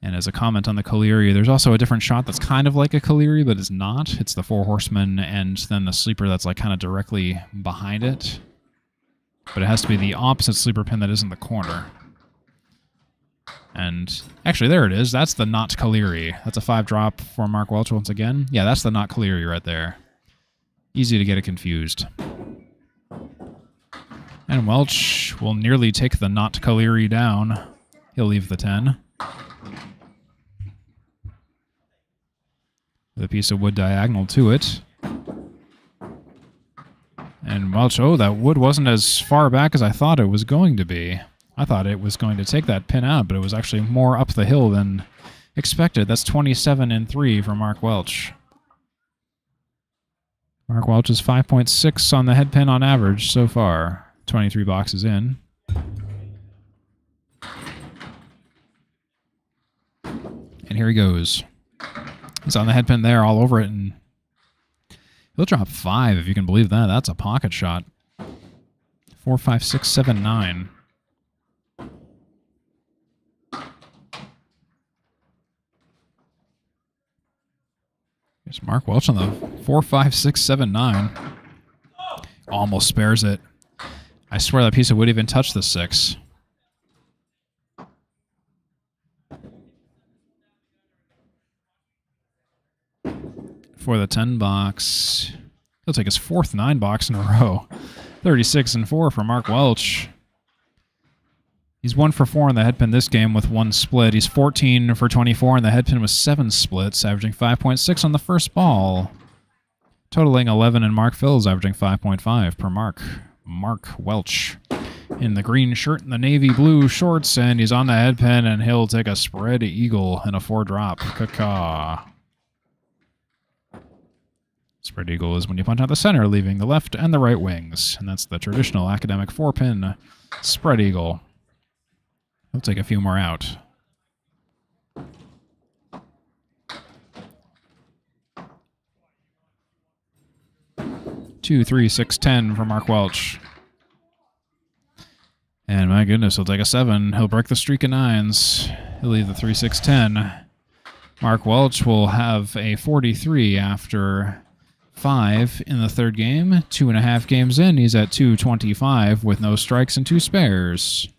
And as a comment on the Kaleri, there's also a different shot that's kind of like a Kaleri, but it's not. It's the 4 horsemen and then the sleeper that's like kind of directly behind it. But it has to be the opposite sleeper pin that isn't the corner. And actually, there it is. That's the not Kaleri. That's a 5-drop for Mark Welch once again. Yeah, that's the not Kaleri right there. Easy to get it confused. And Welch will nearly take the not Kaleri down. He'll leave the 10. With a piece of wood diagonal to it. And Welch, oh, that wood wasn't as far back as I thought it was going to be. I thought it was going to take that pin out, but it was actually more up the hill than expected. That's 27 and 3 for Mark Welch. Mark Welch is 5.6 on the head pin on average so far. 23 boxes in. And here he goes. He's on the head pin there, all over it, and he'll drop 5 if you can believe that. That's a pocket shot. 4, 5, 6, 7, 9. Here's Mark Welch on the 4, 5, 6, 7, 9. Almost spares it. I swear that piece of wood even touched the 6. For the 10 box, he'll take his 4th 9 box in a row. 36 and 4 for Mark Welch. He's 1 for 4 in the head pin this game with 1 split. He's 14 for 24 in the head pin with 7 splits, averaging 5.6 on the first ball. Totaling 11, and Mark Phil's averaging 5.5 per mark. Mark Welch in the green shirt and the navy blue shorts, and he's on the head pin, and he'll take a spread eagle and a 4-drop. Caw. Spread eagle is when you punch out the center, leaving the left and the right wings. And that's the traditional academic 4-pin spread eagle. We'll take a few more out. Two, 3, 6, 10 for Mark Welch. And my goodness, he'll take a 7. He'll break the streak of 9s. He'll leave the 3, 6, 10. Mark Welch will have a 43 after 5 in the third game. 2.5 games in, he's at 225 with no strikes and 2 spares.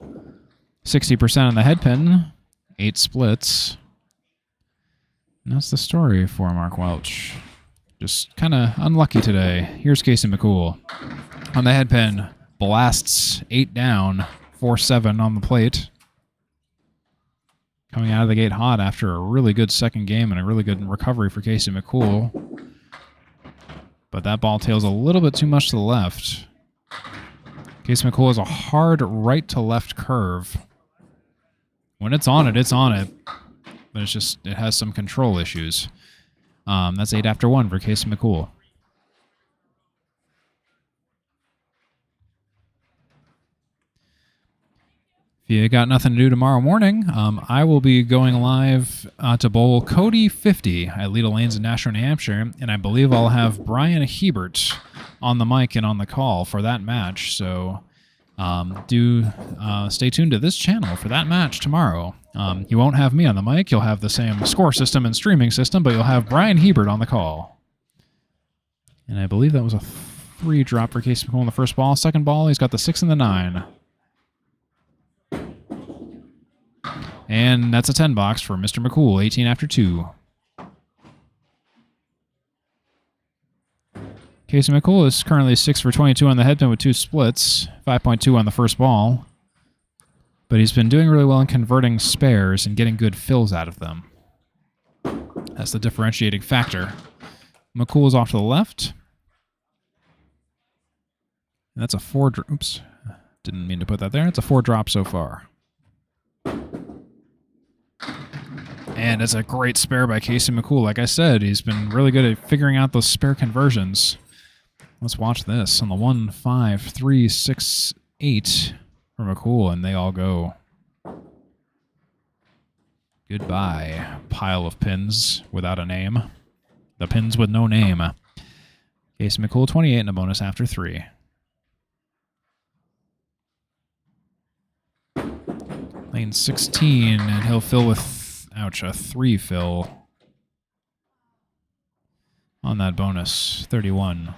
60% on the head pin, 8 splits. And that's the story for Mark Welch. Just kind of unlucky today. Here's Casey McCoole. On the head pin, blasts 8 down, 4-7 on the plate. Coming out of the gate hot after a really good second game and a really good recovery for Casey McCoole. But that ball tails a little bit too much to the left. Casey McCoole has a hard right to left curve. When it's on it, it's on it. But it's just, it has some control issues. That's 8 after 1 for Casey McCoole. If you got nothing to do tomorrow morning, I will be going live to bowl Cody 50 at Leda Lanes in Nashua, New Hampshire, and I believe I'll have Brian Hebert on the mic and on the call for that match. So do stay tuned to this channel for that match tomorrow. You won't have me on the mic. You'll have the same score system and streaming system, but you'll have Brian Hebert on the call. And I believe that was a 3 drop for Casey McCoole in the first ball. Second ball, he's got the 6 and the 9. And that's a 10 box for Mr. McCoole, 18 after 2. Casey McCoole is currently 6 for 22 on the head pin with 2 splits, 5.2 on the first ball. But he's been doing really well in converting spares and getting good fills out of them. That's the differentiating factor. McCoole is off to the left. And that's a 4 drop. Oops. Didn't mean to put that there. It's a 4 drop so far. And it's a great spare by Casey McCoole. Like I said, he's been really good at figuring out those spare conversions. Let's watch this on the 1, 5, 3, 6, 8 for McCoole, and they all go. Goodbye, pile of pins without a name. The pins with no name. Casey McCoole, 28 and a bonus after 3. Lane 16, and he'll fill with, ouch, a 3 fill on that bonus, 31.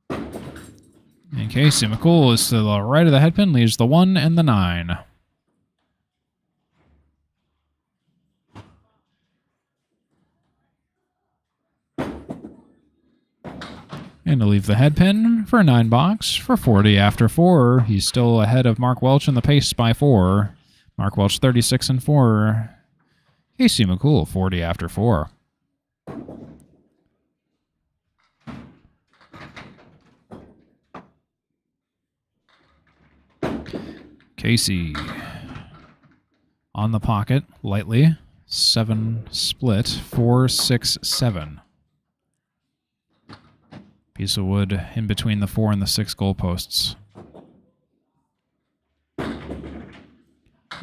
And Casey McCoole is to the right of the head pin, leaves the 1 and the 9. And to leave the head pin for a 9 box for 40 after 4. He's still ahead of Mark Welch in the pace by 4. Mark Welch 36 and 4. Casey McCoole 40 after 4. Casey on the pocket lightly. 7 split. 4, 6, 7. Piece of wood in between the 4 and the 6 goalposts.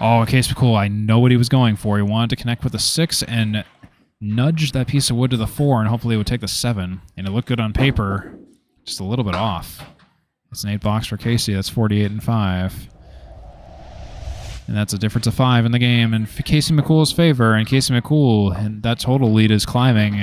Oh, Casey McCoole, I know what he was going for. He wanted to connect with the 6 and nudge that piece of wood to the 4, and hopefully it would take the 7. And it looked good on paper, just a little bit off. It's an 8 box for Casey. That's 48 and 5. And that's a difference of 5 in the game in Casey McCoole's favor. And Casey McCoole, and that total lead is climbing.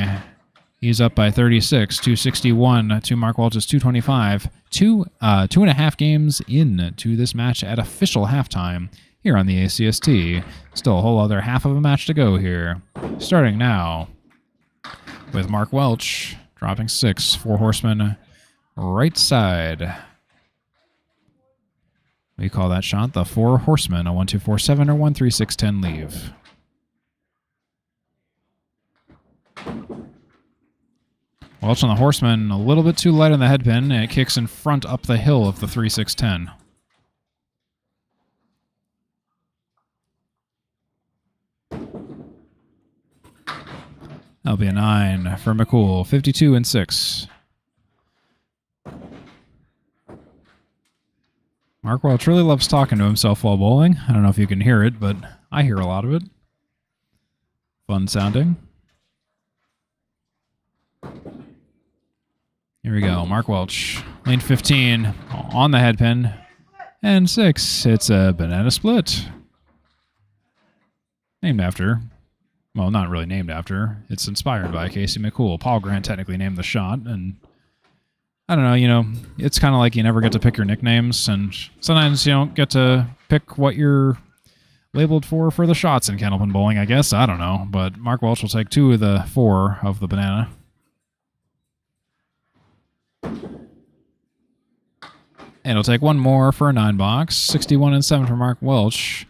He's up by 36, 261 to Mark Welch's 225. 2.5 games in to this match at official halftime here on the ACST. Still a whole other half of a match to go here. Starting now with Mark Welch dropping 6, 4 horsemen right side. We call that shot the 4 horsemen, a 1, 2, 4, 7 or 1, 3, 6, 10 leave. Welch on the horseman, a little bit too light on the head pin, and it kicks in front up the hill of the 3, 6, 10. That'll be a 9 for McCoole. 52 and 6. Mark Welch really loves talking to himself while bowling. I don't know if you can hear it, but I hear a lot of it. Fun sounding. Here we go. Mark Welch. Lane 15 on the head pin. And 6. It's a banana split. Named after. Well, not really named after. It's inspired by Casey McCoole. Paul Grant technically named the shot, and I don't know, it's kind of like you never get to pick your nicknames, and sometimes you don't get to pick what you're labeled for the shots in candlepin bowling, I guess. I don't know, but Mark Welch will take 2 of the 4 of the banana. And he'll take 1 more for a 9 box. 61 and 7 for Mark Welch.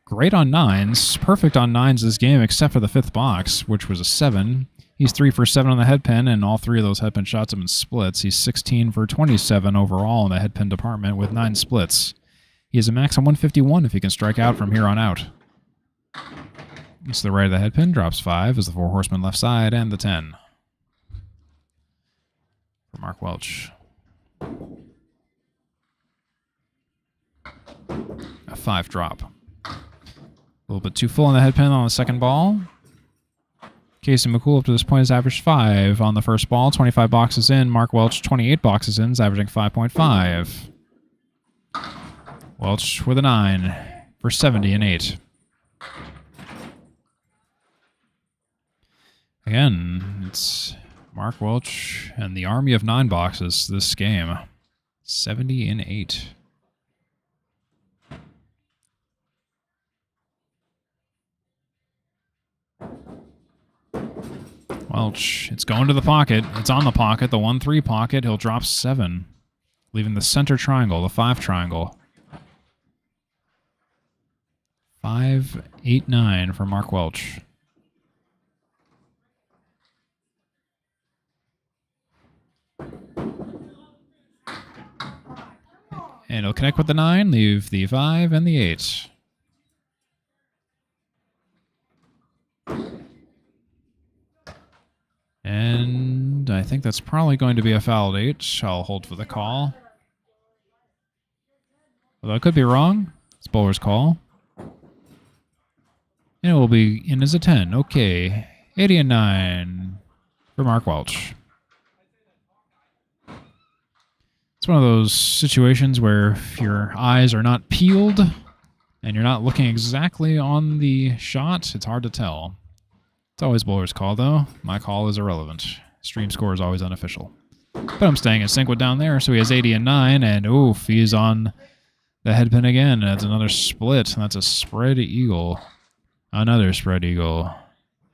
Great on 9s. Perfect on 9s this game, except for the 5th box, which was a 7. He's 3 for 7 on the head pin, and all 3 of those head pin shots have been splits. He's 16 for 27 overall in the head pin department with 9 splits. He has a max on 151 if he can strike out from here on out. It's the right of the head pin, drops 5 as the 4 horsemen left side, and the 10 for Mark Welch. A 5 drop. A little bit too full on the head pin on the second ball. Casey McCoole up to this point has averaged 5 on the first ball. 25 boxes in. Mark Welch 28 boxes in, is averaging 5.5. Welch with a 9 for 70 and 8. Again, it's Mark Welch and the army of 9 boxes this game. 70 and 8. Welch, it's going to the pocket. It's on the pocket, the 1-3 pocket. He'll drop 7, leaving the center triangle, the 5 triangle. 5, 8, 9 for Mark Welch. And he'll connect with the 9, leave the 5 and the 8. And I think that's probably going to be a foul at 8. I'll hold for the call. Although I could be wrong. It's bowler's call. And it will be in as a 10. Okay. 80 and 9 for Mark Welch. It's one of those situations where if your eyes are not peeled and you're not looking exactly on the shot, it's hard to tell. It's always bowler's call, though. My call is irrelevant. Stream score is always unofficial. But I'm staying in sync with down there, so he has 80 and 9, and oof, he's on the head pin again. That's another split, and that's a spread eagle. Another spread eagle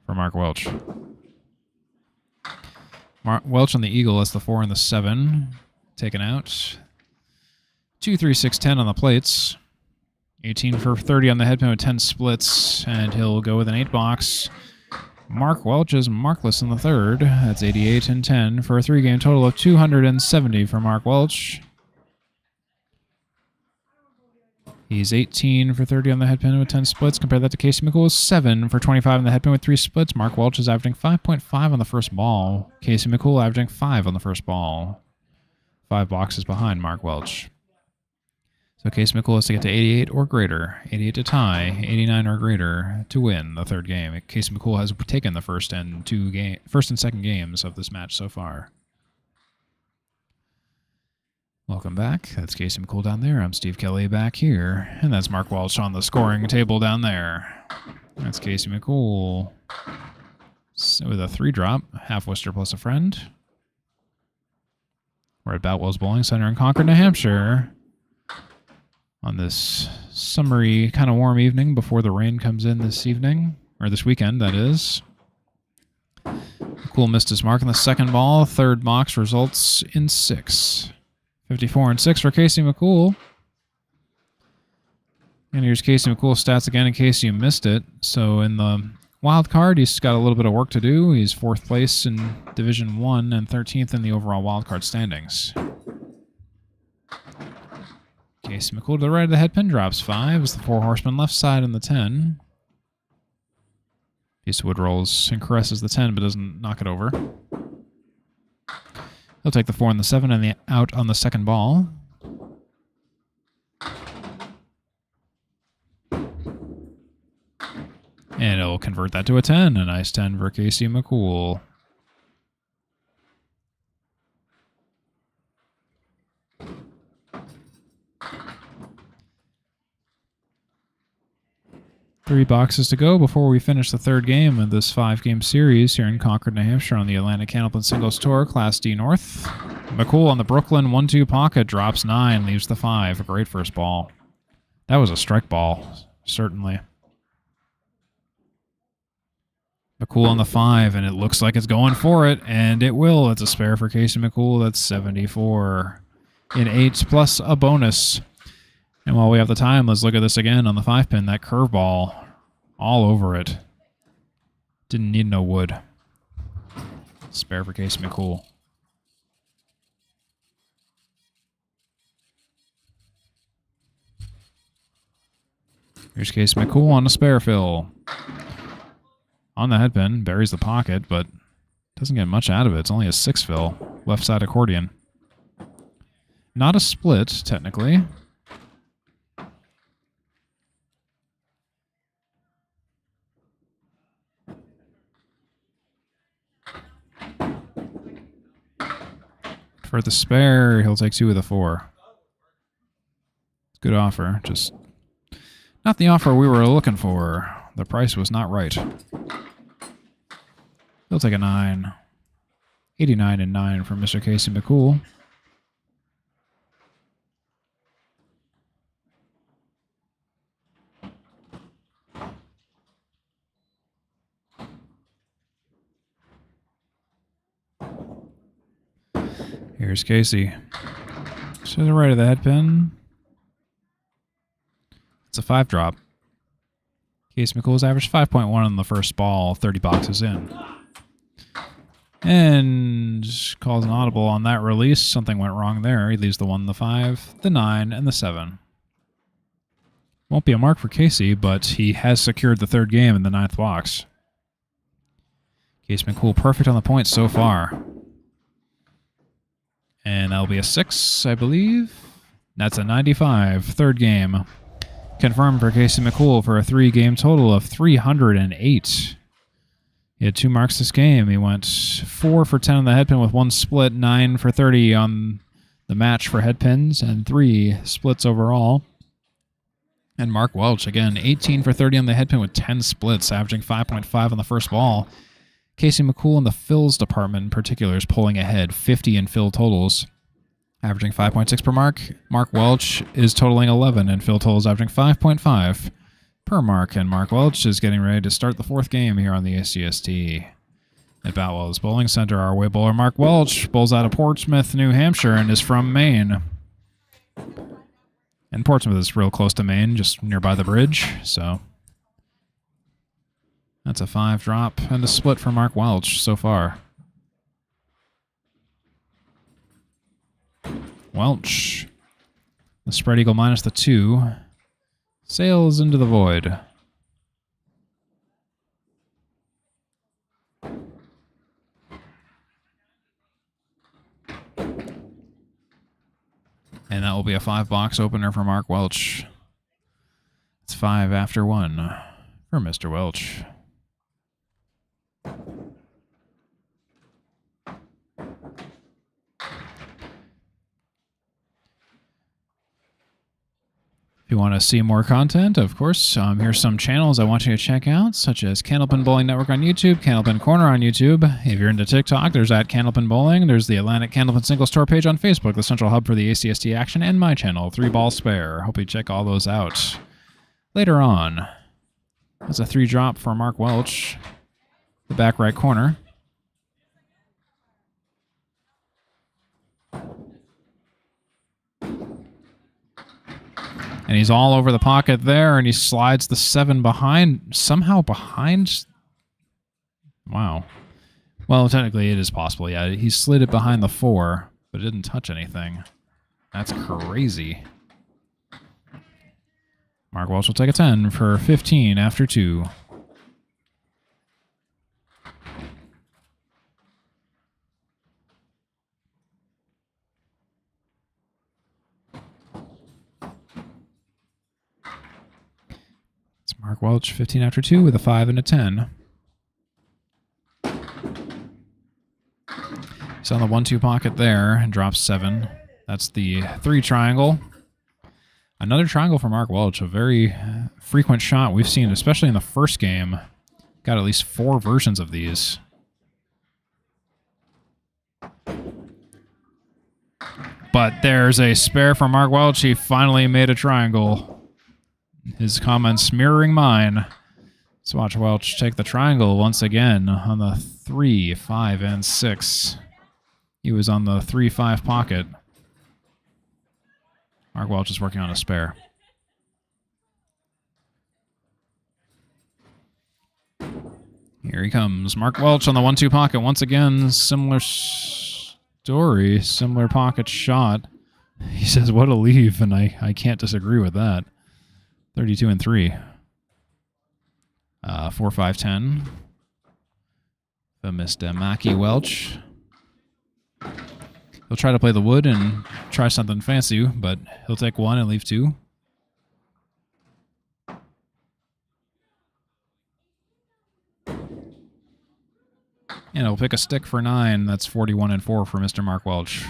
for Mark Welch. Welch on the eagle, that's the 4 and the 7. Taken out. 2, 3, 6, 10 on the plates. 18 for 30 on the head pin with 10 splits, and he'll go with an 8 box. Mark Welch is markless in the 3rd. That's 88 and 10 for a 3-game total of 270 for Mark Welch. He's 18 for 30 on the head pin with 10 splits. Compare that to Casey McCoole, 7 for 25 on the head pin with 3 splits. Mark Welch is averaging 5.5 on the first ball. Casey McCoole averaging 5 on the first ball. 5 boxes behind Mark Welch. So Casey McCoole has to get to 88 or greater, 88 to tie, 89 or greater to win the 3rd game. Casey McCoole has taken the first and second games of this match so far. Welcome back. That's Casey McCoole down there. I'm Steve Kelly back here, and that's Mark Welch on the scoring table down there. That's Casey McCoole with a 3 drop, half Worcester plus a friend. We're at Boutwells Bowling Center in Concord, New Hampshire, on this summery, kind of warm evening before the rain comes in this evening, or this weekend, that is. McCoole missed his mark on the second ball. 3rd box results in 6. 54 and 6 for Casey McCoole. And here's Casey McCoole stats again in case you missed it. So in the wild card, he's got a little bit of work to do. He's 4th place in Division 1 and 13th in the overall wild card standings. Casey McCoole to the right of the head pin, drops 5 as the 4 horsemen left side and the 10. Piece of wood rolls and caresses the 10, but doesn't knock it over. He'll take the 4 and the 7 and the out on the second ball. And it'll convert that to a 10. A nice 10 for Casey McCoole. Three boxes to go before we finish the third game of this 5-game series here in Concord, New Hampshire on the Atlantic Candlepin Singles Tour, Class D North. McCoole on the Brooklyn 1-2 pocket, drops 9, leaves the 5. A great first ball. That was a strike ball, certainly. McCoole on the 5, and it looks like it's going for it, and it will. It's a spare for Casey McCoole. That's 74 in 8 plus a bonus. And while we have the time, let's look at this again on the 5-pin. That curveball, all over it. Didn't need no wood. Spare for Casey McCoole. Here's Casey McCoole on a spare fill. On the headpin, buries the pocket, but doesn't get much out of it. It's only a 6 fill. Left side accordion. Not a split, technically. For the spare, he'll take 2 with a 4. Good offer, just not the offer we were looking for. The price was not right. He'll take a 9. 89 and 9 from Mr. Casey McCoole. Here's Casey. To the right of the head pin. It's a 5 drop. Casey McCoole's average 5.1 on the first ball, 30 boxes in. And calls an audible on that release. Something went wrong there. He leaves the 1, the 5, the 9, and the 7. Won't be a mark for Casey, but he has secured the third game in the 9th box. Casey McCoole perfect on the points so far. And that'll be a 6, I believe. That's a 95. Third game. Confirmed for Casey McCoole for a 3-game total of 308. He had 2 marks this game. He went 4 for 10 on the headpin with 1 split, 9 for 30 on the match for headpins, and 3 splits overall. And Mark Welch, again, 18 for 30 on the headpin with 10 splits, averaging 5.5 on the first ball. Casey McCoole in the fills department in particular is pulling ahead, 50 in fill totals, averaging 5.6 per mark. Mark Welch is totaling 11 in fill totals, averaging 5.5 per mark. And Mark Welch is getting ready to start the 4th game here on the ACST at Boutwells Bowling Center. Our away bowler Mark Welch bowls out of Portsmouth, New Hampshire, and is from Maine. And Portsmouth is real close to Maine, just nearby the bridge, so that's a 5 drop and a split for Mark Welch so far. Welch, the spread eagle minus the 2, sails into the void. And that will be a 5-box opener for Mark Welch. It's 5 after 1 for Mr. Welch. If you want to see more content, of course, here's some channels I want you to check out, such as Candlepin Bowling Network on YouTube, Candlepin Corner on YouTube. If you're into TikTok, there's at Candlepin Bowling. There's the Atlantic Candlepin Singles Tour page on Facebook, the central hub for the ACST action, and my channel, 3 Ball Spare. Hope you check all those out. Later on, that's a 3 drop for Mark Welch, the back right corner. And he's all over the pocket there, and he slides the 7 behind, somehow behind. Wow. Well, technically it is possible, yeah. He slid it behind the 4, but it didn't touch anything. That's crazy. Mark Welch will take a 10 for 15 after 2. Mark Welch, 15 after 2 with a 5 and a 10. He's on the 1-2 pocket there and drops 7. That's the 3 triangle. Another triangle for Mark Welch, a very frequent shot we've seen, especially in the first game. Got at least 4 versions of these. But there's a spare for Mark Welch. He finally made a triangle. His comments mirroring mine. Let's watch Welch take the triangle once again on the 3, 5, and 6. He was on the 3-5 pocket. Mark Welch is working on a spare. Here he comes. Mark Welch on the 1-2 pocket. Once again, similar story, similar pocket shot. He says, what a leave, and I can't disagree with that. 32 and 3. 4, 5, 10. The Mr. Mackie Welch. He'll try to play the wood and try something fancy, but he'll take 1 and leave 2. And he'll pick a stick for 9. That's 41 and 4 for Mr. Mark Welch.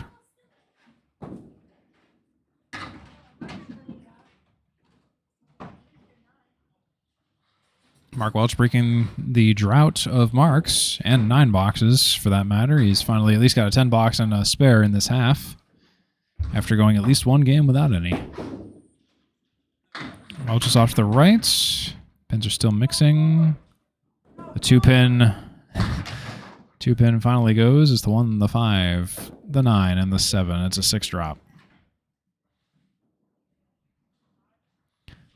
Mark Welch breaking the drought of marks, and 9 boxes for that matter. He's finally at least got a 10 box and a spare in this half, after going at least 1 game without any. Welch is off to the right. Pins are still mixing. The 2-pin. 2-pin finally goes. It's the 1, the 5, the 9, and the 7. It's a 6 drop.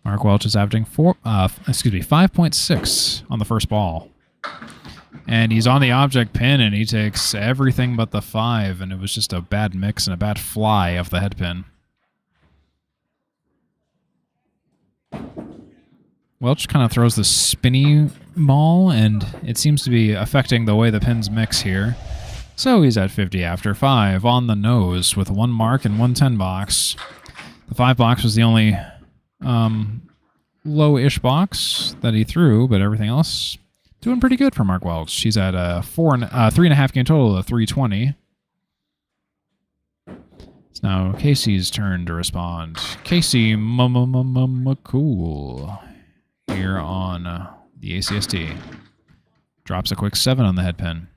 Mark Welch is averaging 5.6 on the first ball. And he's on the object pin, and he takes everything but the 5, and it was just a bad mix and a bad fly of the head pin. Welch kind of throws the spinny ball, and it seems to be affecting the way the pins mix here. So he's at 50 after 5 on the nose with 1 mark and 1 10 box. The 5 box was the only low-ish box that he threw, but everything else doing pretty good for Mark Welch. He's at 3.5 game total of 320. It's now Casey's turn to respond. Casey McCoole here on the ACST. Drops a quick 7 on the head pin.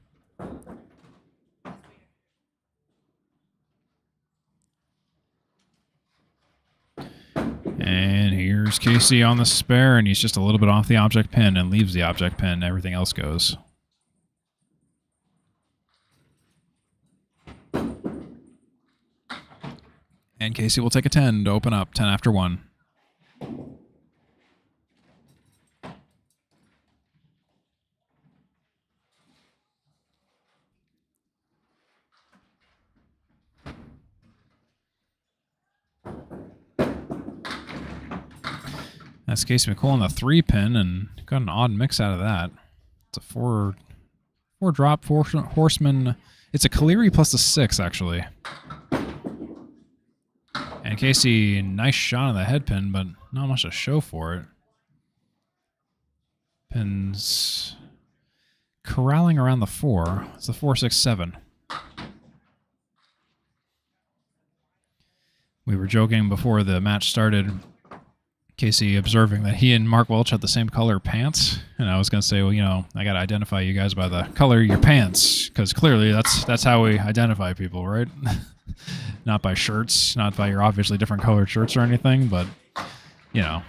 And here's Casey on the spare, and he's just a little bit off the object pin and leaves the object pin. Everything else goes. And Casey will take a 10 to open up, 10 after 1. That's Casey McCoole on the 3-pin, and got an odd mix out of that. It's a 4 drop, 4 horseman. It's a Caleri plus a 6, actually. And Casey, nice shot on the head pin, but not much to show for it. Pins corralling around the 4. It's the 4, 6, 7. We were joking before the match started, Casey observing that he and Mark Welch had the same color pants, and I was going to say, well, you know, I got to identify you guys by the color of your pants, because clearly that's how we identify people, right? Not by shirts, not by your obviously different colored shirts or anything, but, you know,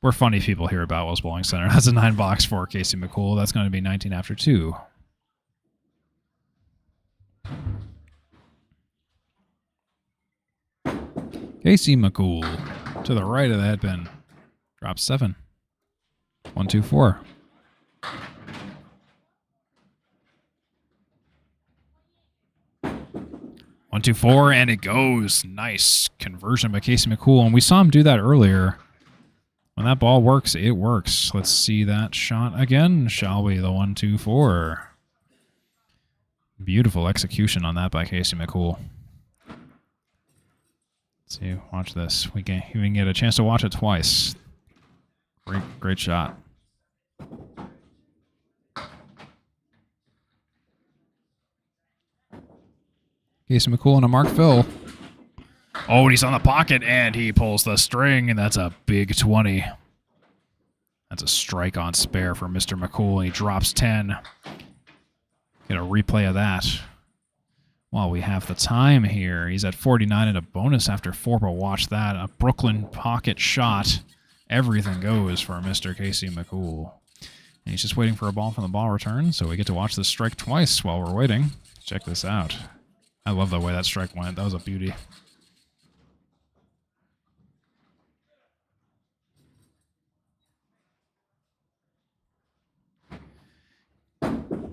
we're funny people here at Boutwells Bowling Center. That's a 9 box for Casey McCoole. That's going to be 19 after 2. Casey McCoole to the right of the head pin. Drops 7. 1, 2, 4. 1, 2, 4, and it goes. Nice conversion by Casey McCoole, and we saw him do that earlier. When that ball works, it works. Let's see that shot again, shall we? The 1, 2, 4. Beautiful execution on that by Casey McCoole. Let's see, watch this. We can even get a chance to watch it twice. Great shot. Casey McCoole and a Mark Phil. Oh, and he's on the pocket, and he pulls the string, and that's a big 20. That's a strike on spare for Mr. McCoole, and he drops 10. Get a replay of that. While we have the time here, he's at 49 and a bonus after 4, but watch that. A Brooklyn pocket shot. Everything goes for Mr. Casey McCoole. And he's just waiting for a ball from the ball return, so we get to watch this strike twice while we're waiting. Check this out. I love the way that strike went. That was a beauty.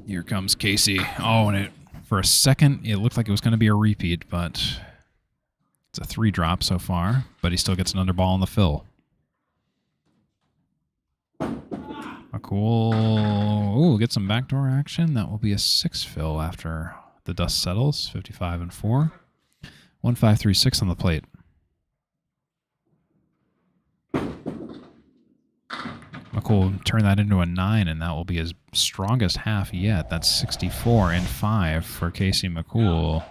Here comes Casey. Oh, and for a second, it looked like it was going to be a repeat, but it's a 3 drop so far, but he still gets an underball on the fill. McCoole, ooh, get some backdoor action. That will be a 6 fill after the dust settles. 55 and 4. 1-5-3-6 on the plate. McCoole turn that into a 9, and that will be his strongest half yet. That's 64 and 5 for Casey McCoole.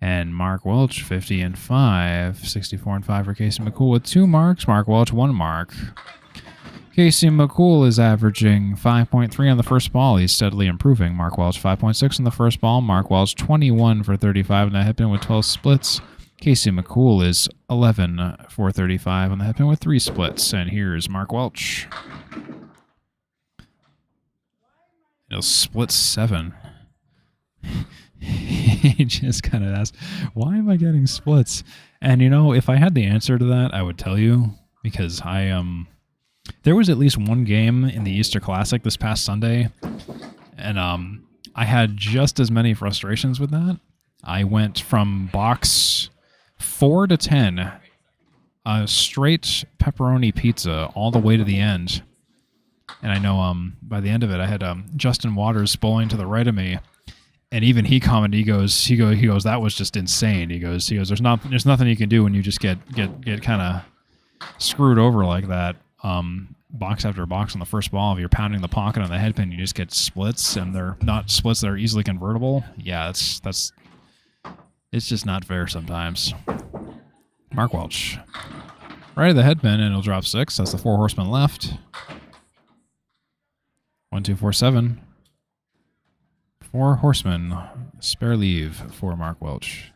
And Mark Welch, 50 and 5. 64 and 5 for Casey McCoole with 2 marks. Mark Welch, 1 mark. Casey McCoole is averaging 5.3 on the first ball. He's steadily improving. Mark Welch, 5.6 on the first ball. Mark Welch, 21 for 35 on the hit pin with 12 splits. Casey McCoole is 11 for 35 on the hit pin with 3 splits. And here's Mark Welch. He'll split 7. He just kind of asked, why am I getting splits? And, you know, if I had the answer to that, I would tell you, because there was at least one game in the Easter Classic this past Sunday, and I had just as many frustrations with that. I went from box 4 to 10, a straight pepperoni pizza all the way to the end. And I know by the end of it, I had Justin Waters bowling to the right of me, and even he commented, he goes, that was just insane. He goes, there's nothing you can do when you just get kind of screwed over like that. Box after box on the first ball, if you're pounding the pocket on the head pin, you just get splits, and they're not splits that are easily convertible. Yeah, it's just not fair sometimes. Mark Welch. Right at the head pin, and it'll drop 6. That's the 4 horsemen left. 1, 2, 4, 7. 4 horsemen. Spare leave for Mark Welch.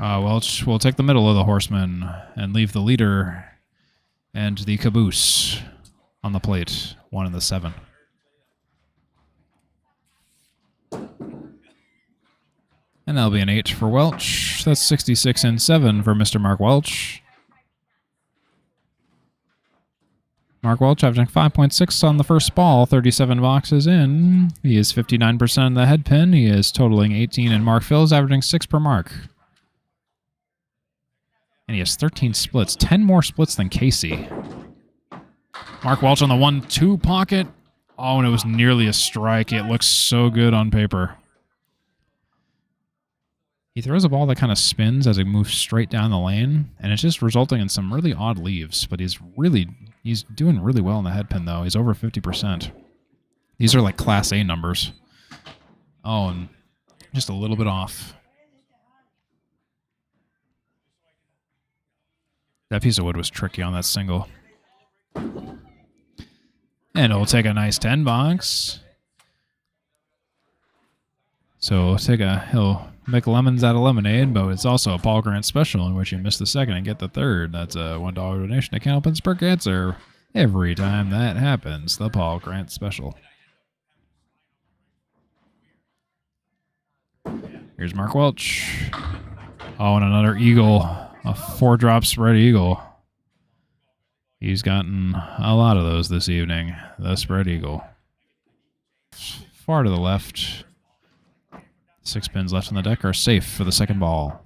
Welch will take the middle of the horsemen and leave the leader and the caboose on the plate. 1 and the 7. And that'll be an 8 for Welch. That's 66 and 7 for Mr. Mark Welch. Mark Welch averaging 5.6 on the first ball, 37 boxes in. He is 59% in the head pin. He is totaling 18, and Mark Phil is averaging 6 per mark. And he has 13 splits, 10 more splits than Casey. Mark Welch on the 1-2 pocket. Oh, and it was nearly a strike. It looks so good on paper. He throws a ball that kind of spins as it moves straight down the lane, and it's just resulting in some really odd leaves, but he's doing really well in the head pin, though. He's over 50%. These are like Class A numbers. Oh, and just a little bit off. That piece of wood was tricky on that single. And it'll take a nice 10 box. So he'll make lemons out of lemonade, but it's also a Paul Grant special in which you miss the second and get the third. That's a $1 donation to Cal Pittsburgh Cancer. Every time that happens, the Paul Grant special. Here's Mark Welch. Oh, and another eagle. A 4-drop spread eagle. He's gotten a lot of those this evening. The spread eagle. Far to the left. 6 pins left on the deck are safe for the second ball.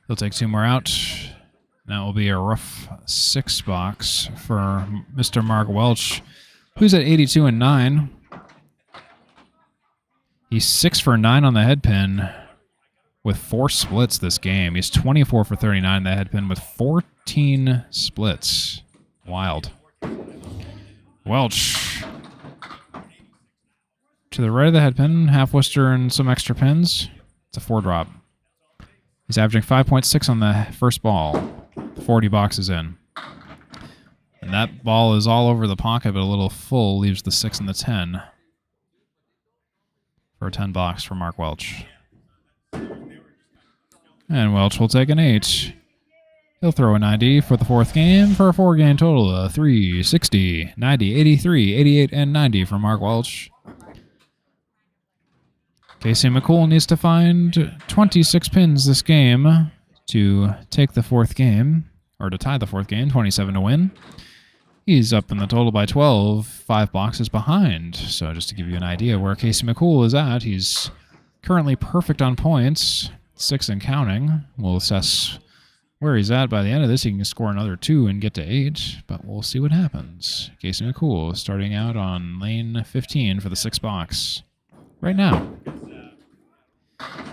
He'll take 2 more out. That will be a rough 6 box for Mr. Mark Welch, who's at 82 and 9. He's 6 for 9 on the head pin with 4 splits this game. He's 24 for 39 on the head pin with 14 splits. Wild. Welch. To the right of the head pin, half Worcester and some extra pins. It's a 4-drop. He's averaging 5.6 on the first ball. 40 boxes in. And that ball is all over the pocket, but a little full. Leaves the 6 and the 10. For a 10 box for Mark Welch. And Welch will take an 8. He'll throw a 90 for the 4th game for a 4-game total of 3, 60, 90, 83, 88, and 90 for Mark Welch. Casey McCoole needs to find 26 pins this game to take the 4th game, or to tie the 4th game, 27 to win. He's up in the total by 12, 5 boxes behind. So just to give you an idea where Casey McCoole is at, he's currently perfect on points, 6 and counting. We'll assess where he's at by the end of this. He can score another 2 and get to 8, but we'll see what happens. Casey McCoole starting out on lane 15 for the 6 box right now.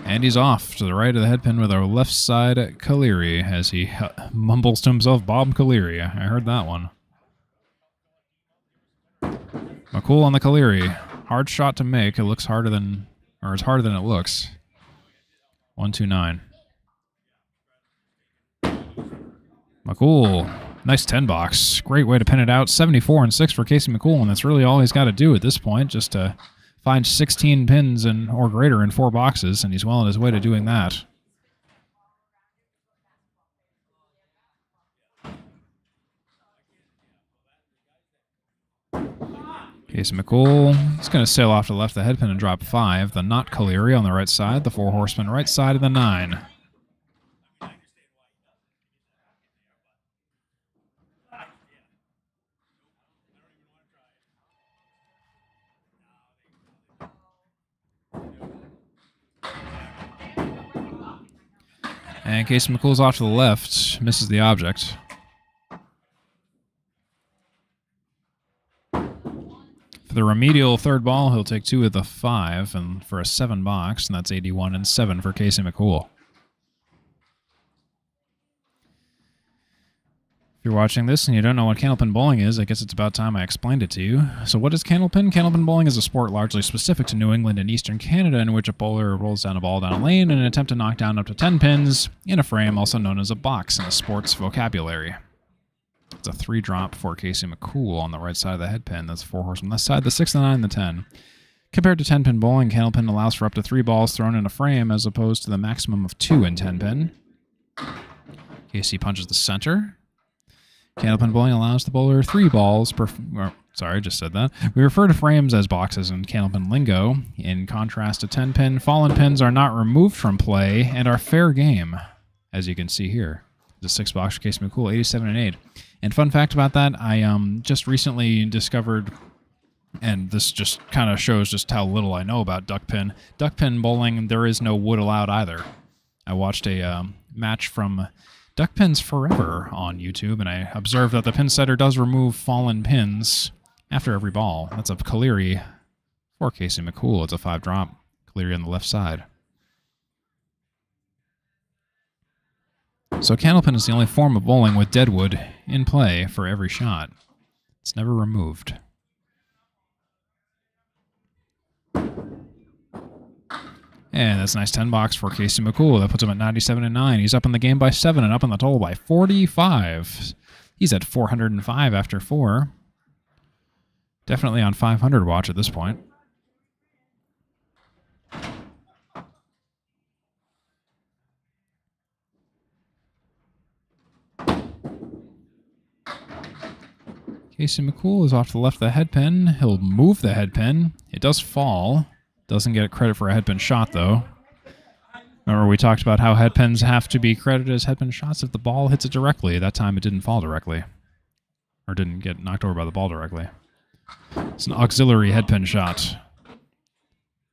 And he's off to the right of the head pin with our left side Caleri as he mumbles to himself, Bob Caleri. I heard that one. McCoole on the Caleri. Hard shot to make. It looks harder than, or it's harder than it looks. 1-2-9. McCoole. Nice 10 box. Great way to pin it out. 74 and 6 for Casey McCoole, and that's really all he's got to do at this point, just to find 16 pins or greater in 4 boxes, and he's well on his way to doing that. Casey McCoole, he's going to sail off to the left of the head pin and drop 5. The not Caleri on the right side, the 4 horsemen right side of the 9. And Casey McCool's off to the left, misses the object. For the remedial 3rd ball, he'll take 2 of the 5, and for a 7 box, and that's 81 and 7 for Casey McCoole. If you're watching this and you don't know what candlepin bowling is, I guess it's about time I explained it to you. So what is candlepin? Candlepin bowling is a sport largely specific to New England and Eastern Canada in which a bowler rolls down a ball down a lane in an attempt to knock down up to 10 pins in a frame, also known as a box in the sport's vocabulary. It's a 3-drop for Casey McCoole on the right side of the head pin. That's 4 horsemen left side, the 6, the 9, the 10. Compared to 10-pin bowling, candlepin allows for up to 3 balls thrown in a frame as opposed to the maximum of 2 in 10-pin. Casey punches the center. Candlepin bowling allows the bowler 3 balls per... sorry, I just said that. We refer to frames as boxes in candlepin lingo. In contrast to 10-pin, fallen pins are not removed from play and are fair game, as you can see here. The 6 box for Casey McCoole, 87 and 8. And fun fact about that, I just recently discovered, and this just kind of shows just how little I know about duckpin. Duckpin bowling, there is no wood allowed either. I watched a match from Duckpins Forever on YouTube, and I observed that the pin setter does remove fallen pins after every ball. That's a Caleri for Casey McCoole. It's a 5-drop. Caleri on the left side. So candlepin is the only form of bowling with deadwood in play for every shot. It's never removed. And that's a nice 10 box for Casey McCoole. That puts him at 97 and 9. He's up in the game by 7 and up in the total by 45. He's at 405 after 4. Definitely on 500 watch at this point. Casey McCoole is off to the left of the head pin. He'll move the head pin. It does fall. Doesn't get credit for a head pin shot, though. Remember, we talked about how head pins have to be credited as head pin shots if the ball hits it directly. That time it didn't fall directly. Or didn't get knocked over by the ball directly. It's an auxiliary head pin shot.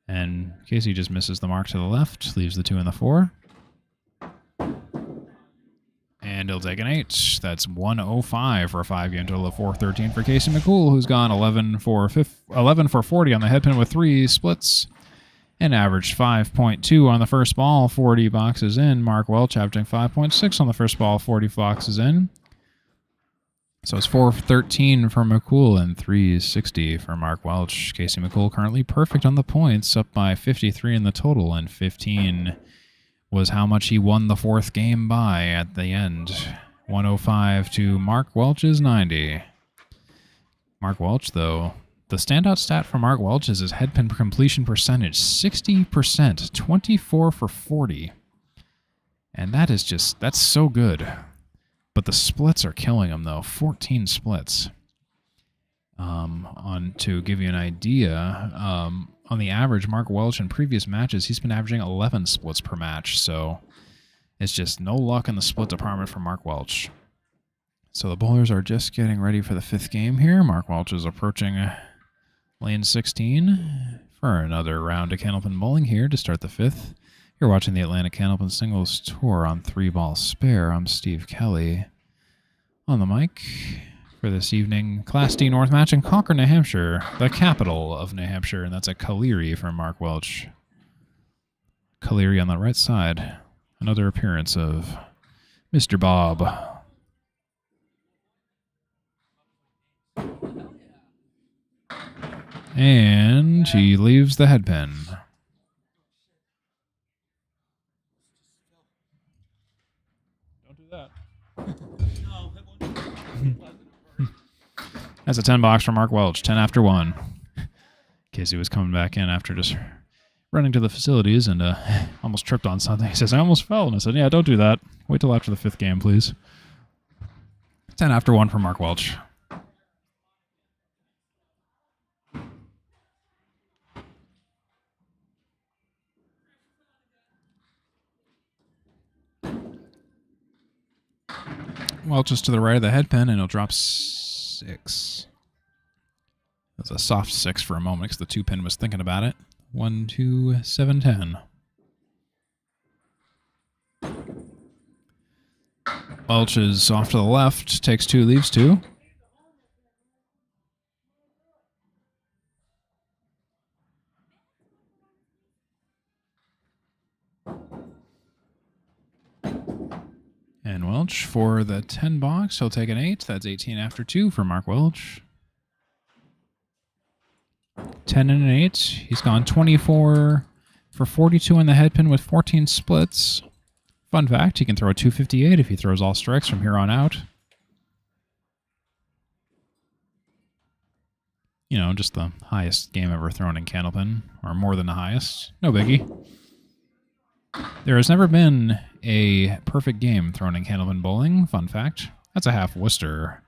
And Casey just misses the mark to the left. Leaves the 2 and the 4. And he'll take an 8. That's 105 for a 5-game total of 413 for Casey McCoole, who's gone 11 for 40 on the head pin with 3 splits. and averaged 5.2 on the first ball, 40 boxes in. Mark Welch averaging 5.6 on the first ball, 40 boxes in. So it's 413 for McCoole and 360 for Mark Welch. Casey McCoole currently perfect on the points, up by 53 in the total, and 15 was how much he won the fourth game by at the end. 105 to Mark Welch's 90. Mark Welch, though, the standout stat for Mark Welch is his headpin completion percentage, 60%, 24 for 40. And that is just, that's so good. But the splits are killing him, though. 14 splits. To give you an idea, on the average, Mark Welch in previous matches, he's been averaging 11 splits per match. So it's just no luck in the split department for Mark Welch. So the bowlers are just getting ready for the fifth game here. Mark Welch is approaching lane 16 for another round of candlepin bowling here to start the fifth. You're watching the Atlantic Candlepin Singles Tour on 3-Ball Spare. I'm Steve Kelly on the mic for this evening. Class D North match in Concord, New Hampshire, the capital of New Hampshire, and that's a Caleri for Mark Welch. Caleri on the right side. Another appearance of Mr. Bob. And he leaves the headpin. That's a 10 box for Mark Welch, 10 after 1. Casey was coming back in after just running to the facilities and almost tripped on something. He says, I almost fell. And I said, yeah, don't do that. Wait till after the fifth game, please. 10 after 1 for Mark Welch. Welch is to the right of the headpin, and he'll drop 6. That's a soft 6 for a moment because the 2-pin was thinking about it. 1, 2, 7, 10. Welch is off to the left, takes 2, leaves 2. And Welch for the 10 box, he'll take an 8. That's 18 after 2 for Mark Welch. 10 and an 8. He's gone 24 for 42 on the headpin with 14 splits. Fun fact, he can throw a 258 if he throws all strikes from here on out. You know, just the highest game ever thrown in candlepin, or more than the highest. No biggie. There has never been a perfect game thrown in candlepin bowling. Fun fact. That's a half Worcester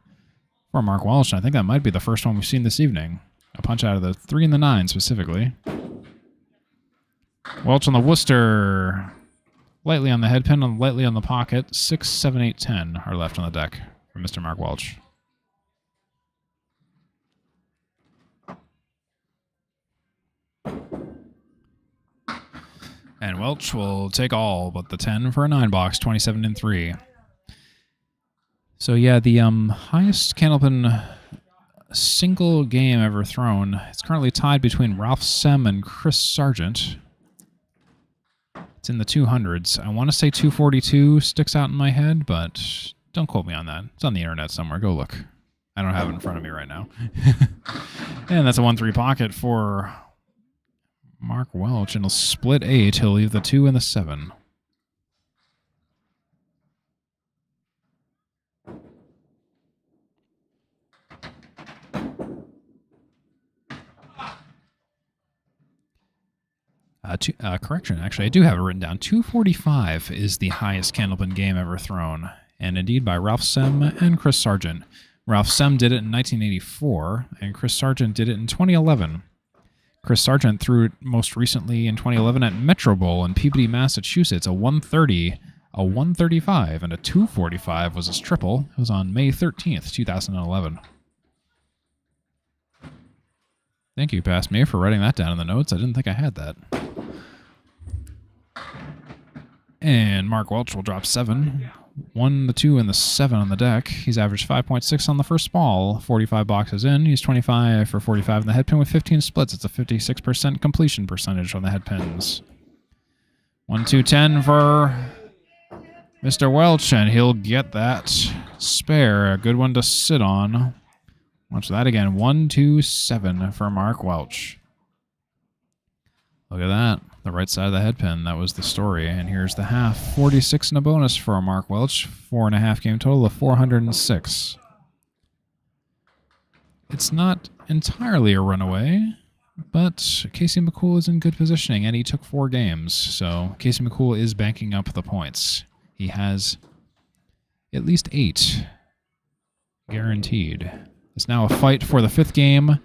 for Mark Welch. I think that might be the first one we've seen this evening. A punch out of the 3 and the 9 specifically. Welch on the Worcester. Lightly on the headpin and lightly on the pocket. 6, 7, 8, 10 are left on the deck for Mr. Mark Welch. And Welch will take all but the 10 for a 9 box, 27 and 3. So yeah, the highest candlepin single game ever thrown. It's currently tied between Ralph Sem and Chris Sargent. It's in the 200s. I want to say 242 sticks out in my head, but don't quote me on that. It's on the internet somewhere. Go look. I don't have it in front of me right now. And that's a 1-3 pocket for Mark Welch, and he'll split 8. He'll leave the 2 and the 7. Correction, actually, I do have it written down. 245 is the highest candlepin game ever thrown, and indeed by Ralph Sem and Chris Sargent. Ralph Sem did it in 1984, and Chris Sargent did it in 2011. Chris Sargent threw it most recently in 2011 at Metro Bowl in Peabody, Massachusetts. A 130, a 135, and a 245 was his triple. It was on May 13th, 2011. Thank you, Past Me, for writing that down in the notes. I didn't think I had that. And Mark Welch will drop 7. 1, the 2, and the 7 on the deck. He's averaged 5.6 on the first ball. 45 boxes in. He's 25 for 45 in the head pin with 15 splits. It's a 56% completion percentage on the head pins. 1, 2, 10 for Mr. Welch, and he'll get that spare. A good one to sit on. Watch that again. 1, 2, 7 for Mark Welch. Look at that. The right side of the head pin. That was the story. And here's the half. 46 in a bonus for Mark Welch. 4.5 game total of 406. It's not entirely a runaway, but Casey McCoole is in good positioning, and he took 4 games. So Casey McCoole is banking up the points. He has at least 8 guaranteed. It's now a fight for the 5th game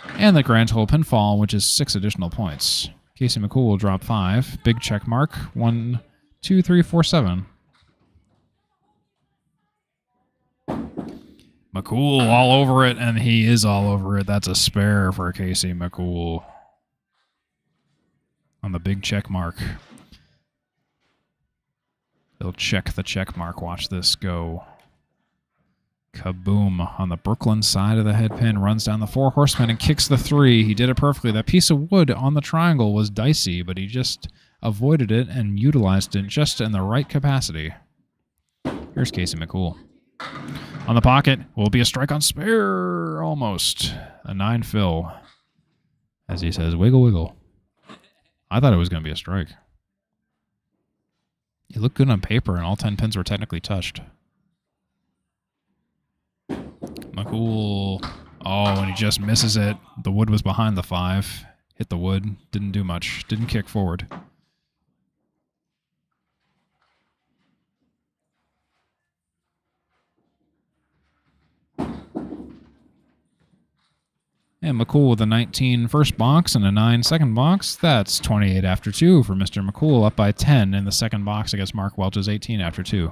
and the grand total pinfall, which is 6 additional points. Casey McCoole will drop 5. Big check mark. 1, 2, 3, 4, 7. McCoole all over it, and he is all over it. That's a spare for Casey McCoole on the big check mark. He'll check the check mark. Watch this go. Kaboom. On the Brooklyn side of the head pin, runs down the 4 horsemen and kicks the 3. He did it perfectly. That piece of wood on the triangle was dicey, but he just avoided it and utilized it just in the right capacity. Here's Casey McCoole. On the pocket will be a strike on spare. Almost. A 9 fill. As he says, wiggle, wiggle. I thought it was going to be a strike. It looked good on paper, and all 10 pins were technically touched. McCoole. Oh, and he just misses it. The wood was behind the 5. Hit the wood. Didn't do much. Didn't kick forward. And McCoole with a 19 first box and a 9 second box. That's 28 after 2 for Mr. McCoole, up by 10 in the second box against Mark Welch's 18 after 2.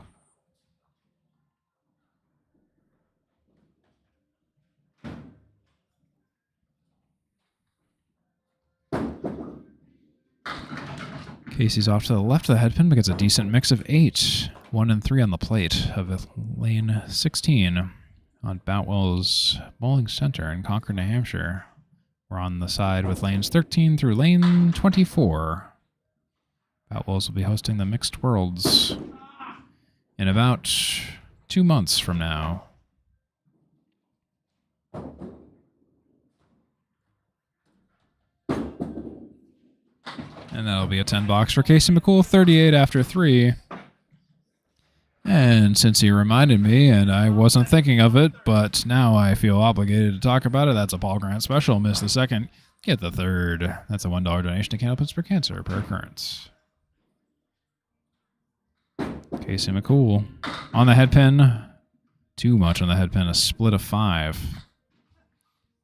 Casey's off to the left of the head pin, but gets a decent mix of 8. 1 and 3 on the plate of lane 16 on Boutwells Bowling Center in Concord, New Hampshire. We're on the side with lanes 13 through lane 24. Boutwells will be hosting the Mixed Worlds in about 2 months from now. And that'll be a 10 box for Casey McCoole, 38 after 3. And since he reminded me, and I wasn't thinking of it, but now I feel obligated to talk about it, that's a Paul Grant special. Miss the second, get the third. That's a $1 donation to Candlepins for Cancer per occurrence. Casey McCoole on the head pin. Too much on the head pin, a split of 5.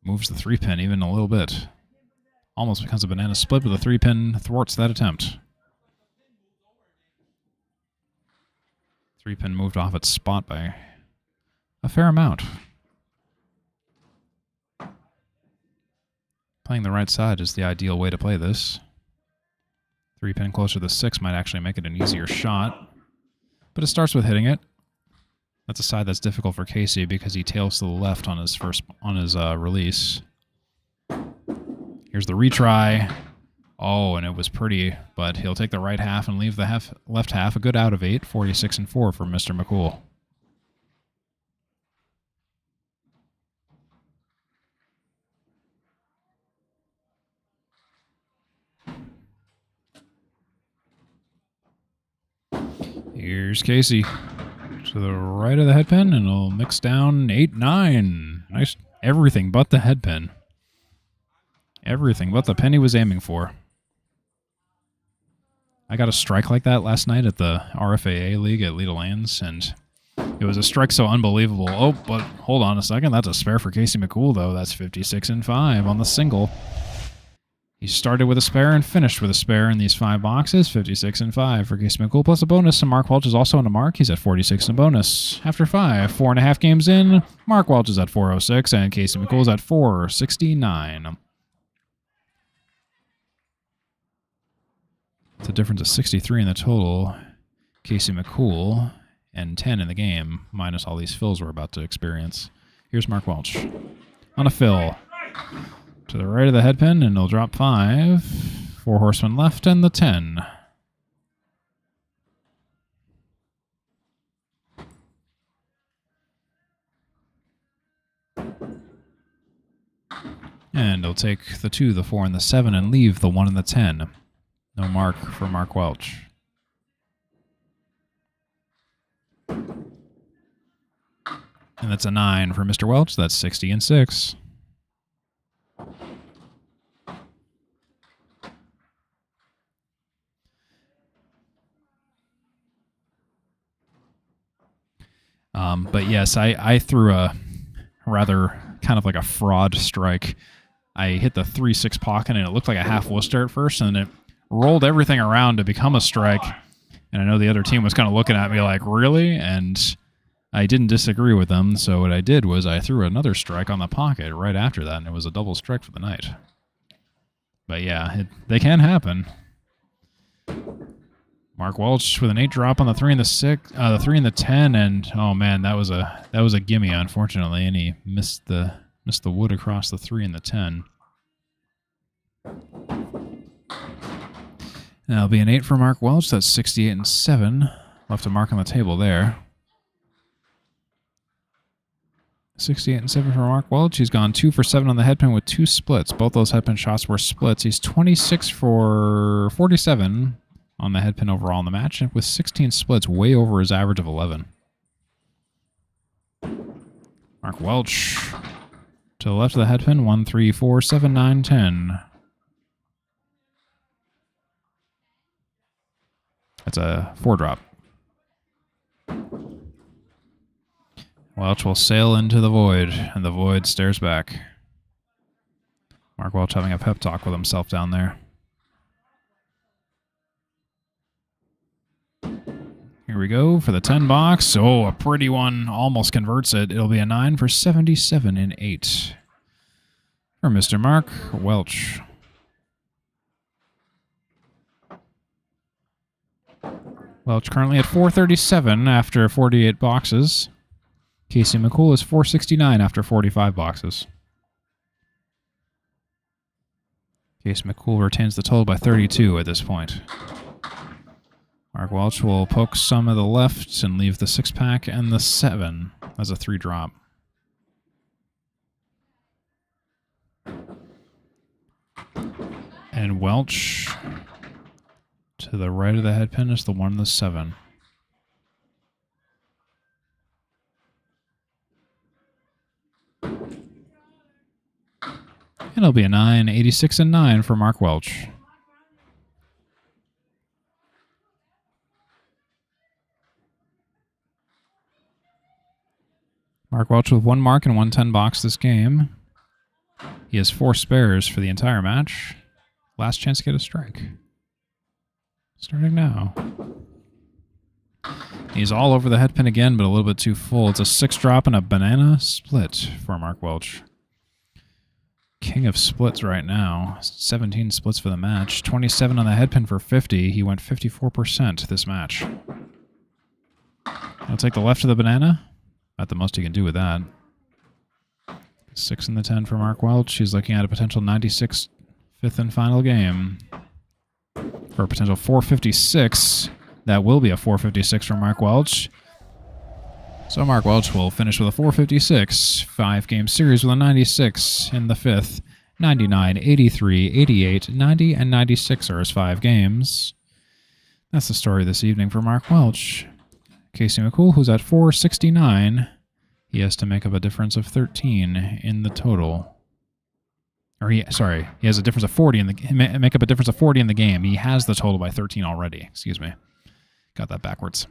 Moves the 3 pin even a little bit. Almost becomes a banana split, but the 3 pin thwarts that attempt. 3 pin moved off its spot by a fair amount. Playing the right side is the ideal way to play this. 3 pin closer to the 6 might actually make it an easier shot, but it starts with hitting it. That's a side that's difficult for Casey because he tails to the left on his release. Here's the retry. Oh, and it was pretty, but he'll take the right half and leave the left half. A good out of 8, 46 and 4 for Mr. McCoole. Here's Casey to the right of the head pin, and it'll mix down 8-9. Nice, everything but the head pin. Everything but the pin he was aiming for. I got a strike like that last night at the RFAA League at Leda Lanes, and it was a strike so unbelievable. Oh, but hold on a second. That's a spare for Casey McCoole, though. That's 56 and 5 on the single. He started with a spare and finished with a spare in these 5 boxes. 56 and 5 for Casey McCoole, plus a bonus. And Mark Welch is also on a mark. He's at 46 in bonus. After 5, 4.5 games in, Mark Welch is at 406, and Casey McCoole is at 469. It's a difference of 63 in the total. Casey McCoole, and 10 in the game, minus all these fills we're about to experience. Here's Mark Welch on a fill. To the right of the headpin, and he'll drop 5. 4 horsemen left, and the 10. And he'll take the 2, the 4, and the 7, and leave the 1 and the 10. No mark for Mark Welch. And that's a 9 for Mr. Welch. That's 60 and 6. But yes, I threw a rather kind of like a fraud strike. I hit the 3-6 pocket, and it looked like a half Worcester at first, and then it rolled everything around to become a strike. And I know the other team was kind of looking at me like, really? And I didn't disagree with them, so what I did was I threw another strike on the pocket right after that, and it was a double strike for the night. But yeah, they can happen. Mark Welch with an 8 drop on the 3 and the 6, the 3 and the 10, and oh man, that was a gimme, unfortunately, and he missed the wood across the 3 and the 10. That'll be an 8 for Mark Welch. That's 68 and 7. Left a mark on the table there. 68 and 7 for Mark Welch. He's gone 2 for 7 on the headpin with 2 splits. Both those headpin shots were splits. He's 26 for 47 on the headpin overall in the match, with 16 splits, way over his average of 11. Mark Welch to the left of the headpin, 1, 3, 4, 7, 9, 10. That's a 4 drop. Welch will sail into the void, and the void stares back. Mark Welch having a pep talk with himself down there. Here we go for the 10 box. Oh, a pretty one. Almost converts it. It'll be a 9 for 77 and 8 for Mr. Mark Welch. Welch currently at 437 after 48 boxes. Casey McCoole is 469 after 45 boxes. Casey McCoole retains the total by 32 at this point. Mark Welch will poke some of the left and leave the 6-pack and the 7 as a 3 drop. And Welch to the right of the headpin is the 1 and the 7. And it'll be a 9, 86 and 9 for Mark Welch. Mark Welch with 1 mark and 1 10 box this game. He has 4 spares for the entire match. Last chance to get a strike. Starting now. He's all over the headpin again, but a little bit too full. It's a 6 drop and a banana split for Mark Welch. King of splits right now. 17 splits for the match. 27 on the headpin for 50. He went 54% this match. I'll take the left of the banana. Not the most he can do with that. 6 and the 10 for Mark Welch. He's looking at a potential 96 fifth and final game. For a potential 456. That will be a 456 for Mark Welch. So Mark Welch will finish with a 456. 5-game series with a 96 in the 5th. 99, 83, 88, 90, and 96 are his 5 games. That's the story this evening for Mark Welch. Casey McCoole, who's at 469, he has to make up a difference of 13 in the total. Or he has a difference of 40 in the make up a difference of 40 in the game. He has the total by 13 already. Excuse me, got that backwards.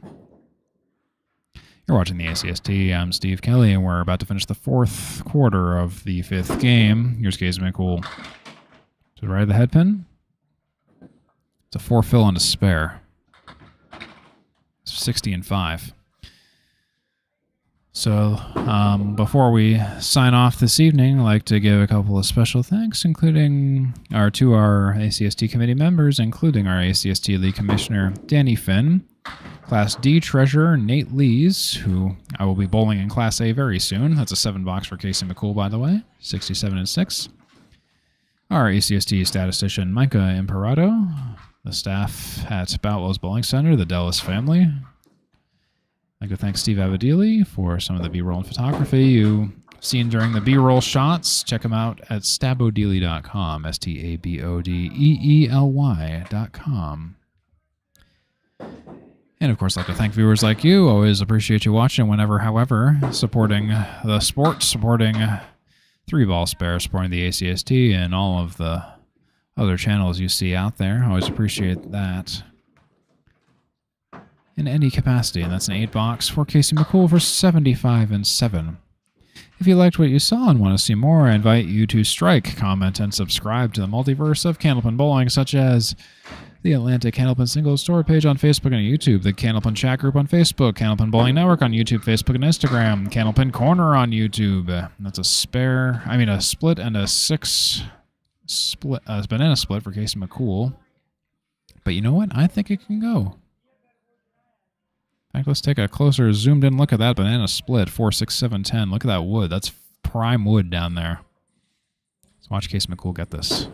You're watching the ACST. I'm Steve Kelly, and we're about to finish the 4th quarter of the 5th game. Here's Casey McCoole to the right of the headpin. It's a 4 fill and a spare. 60 and 5. So before we sign off this evening, I'd like to give a couple of special thanks, including to our ACST committee members, including our ACST League Commissioner Danny Finn, Class D treasurer Nate Lees, who I will be bowling in Class A very soon. That's a 7-box for Casey McCoole, by the way. 67 and 6. Our ACST statistician Micah Imperato. The staff at Boutwells Bowling Center, the Dellis family. I'd like to thank Steve Abodeely for some of the B-roll and photography you've seen during the B-roll shots. Check him out at stabodeely.com, stabodeely.com. And of course, I'd like to thank viewers like you. Always appreciate you watching whenever, however, supporting the sport, supporting 3-ball spare, supporting the ACST, and all of the other channels you see out there. Always appreciate that in any capacity. And that's an 8-box for Casey McCoole for 75 and 7. If you liked what you saw and want to see more, I invite you to strike, comment, and subscribe to the multiverse of Candlepin Bowling, such as the Atlantic Candlepin Singles Store page on Facebook and YouTube, the Candlepin Chat Group on Facebook, Candlepin Bowling Network on YouTube, Facebook, and Instagram, Candlepin Corner on YouTube. That's a split and a 6 split, banana split for Casey McCoole. But you know what? I think it can go. In fact, let's take a closer zoomed in look at that banana split. 4, 6, 7, 10. Look at that wood. That's prime wood down there. Let's watch Casey McCoole get this.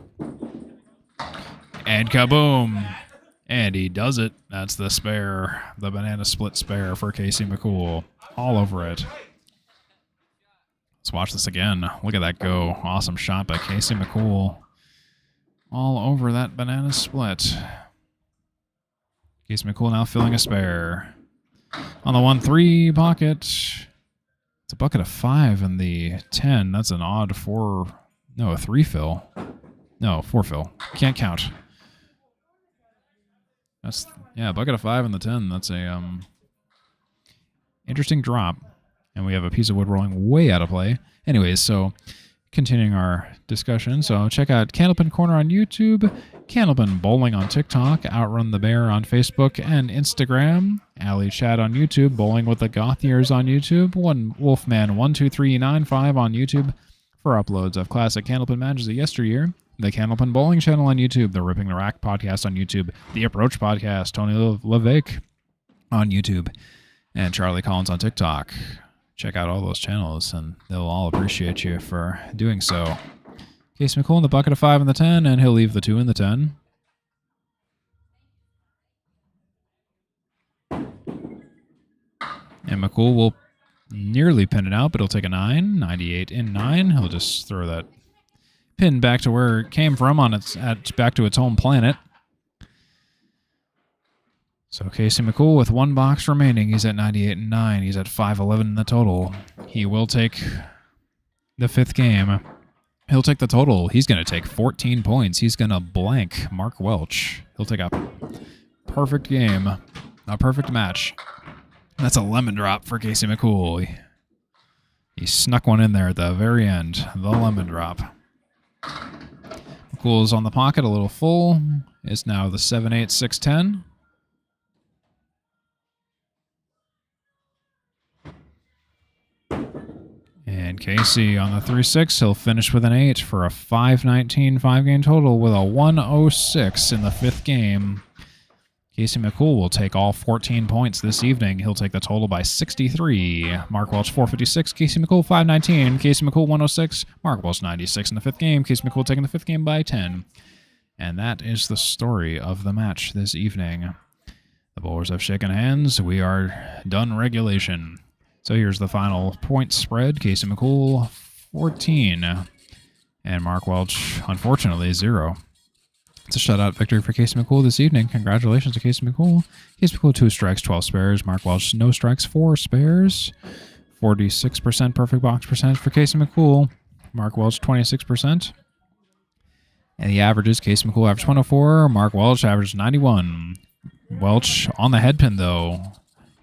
And kaboom! And he does it. That's the spare. The banana split spare for Casey McCoole. All over it. Let's watch this again. Look at that go. Awesome shot by Casey McCoole. All over that banana split. Casey McCoole now filling a spare. On the 1-3 pocket. It's a bucket of 5 in the 10. That's an odd 4. No, a 3 fill. No, 4 fill. Can't count. That's, yeah, a bucket of 5 in the 10. That's a interesting drop. And we have a piece of wood rolling way out of play. Anyways, so continuing our discussion. So check out Candlepin Corner on YouTube, Candlepin Bowling on TikTok, Outrun the Bear on Facebook and Instagram, Alley Chat on YouTube, Bowling with the Goth Ears on YouTube, Wolfman12395 on YouTube for uploads of classic Candlepin matches of yesteryear, the Candlepin Bowling channel on YouTube, the Ripping the Rack podcast on YouTube, the Approach podcast, Tony Levesque on YouTube, and Charlie Collins on TikTok. Check out all those channels, and they'll all appreciate you for doing so. Casey McCoole in the bucket of 5 in the 10, and he'll leave the 2 in the 10. And McCoole will nearly pin it out, but he'll take a 9, 98 in 9. He'll just throw that pin back to where it came from, back to its home planet. So Casey McCoole with 1 box remaining. He's at 98 and 9. He's at 511 in the total. He will take the 5th game. He'll take the total. He's going to take 14 points. He's going to blank Mark Welch. He'll take a perfect game, a perfect match. That's a lemon drop for Casey McCoole. He snuck one in there at the very end. The lemon drop. McCoole is on the pocket, a little full. It's now the 7-8, 6-10. And Casey on the 3-6, he'll finish with an 8 for a 5-19 5-game total with a 106 in the 5th game. Casey McCoole will take all 14 points this evening. He'll take the total by 63. Mark Welch 456, Casey McCoole 519, Casey McCoole 106, Mark Welch 96 in the 5th game. Casey McCoole taking the 5th game by 10. And that is the story of the match this evening. The bowlers have shaken hands. We are done regulation. So here's the final point spread. Casey McCoole, 14. And Mark Welch, unfortunately, 0. It's a shutout victory for Casey McCoole this evening. Congratulations to Casey McCoole. Casey McCoole, 2 strikes, 12 spares. Mark Welch, no strikes, 4 spares. 46% perfect box percentage for Casey McCoole. Mark Welch, 26%. And the averages, Casey McCoole averaged 104. Mark Welch averaged 91. Welch on the head pin, though.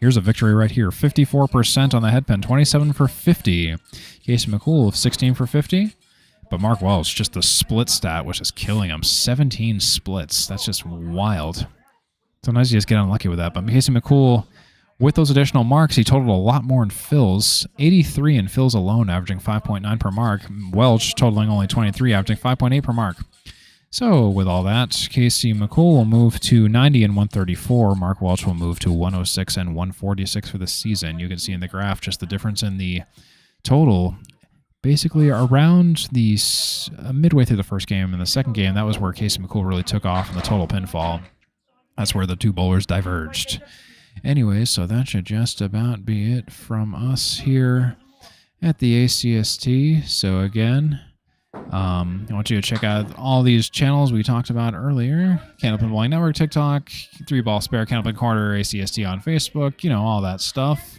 Here's a victory right here. 54% on the head pin, 27 for 50. Casey McCoole, 16 for 50. But Mark Welch, just the split stat, which is killing him. 17 splits. That's just wild. Sometimes you just get unlucky with that. But Casey McCoole, with those additional marks, he totaled a lot more in fills. 83 in fills alone, averaging 5.9 per mark. Welch totaling only 23, averaging 5.8 per mark. So with all that, Casey McCoole will move to 90 and 134. Mark Welch will move to 106 and 146 for the season. You can see in the graph just the difference in the total. Basically, around the midway through the first game and the second game, that was where Casey McCoole really took off in the total pinfall. That's where the two bowlers diverged. Anyway, so that should just about be it from us here at the ACST. So again, I want you to check out all these channels we talked about earlier. Candlepin Bowling Network, TikTok, 3-Ball Spare, Candlepin Corner, ACST on Facebook, all that stuff.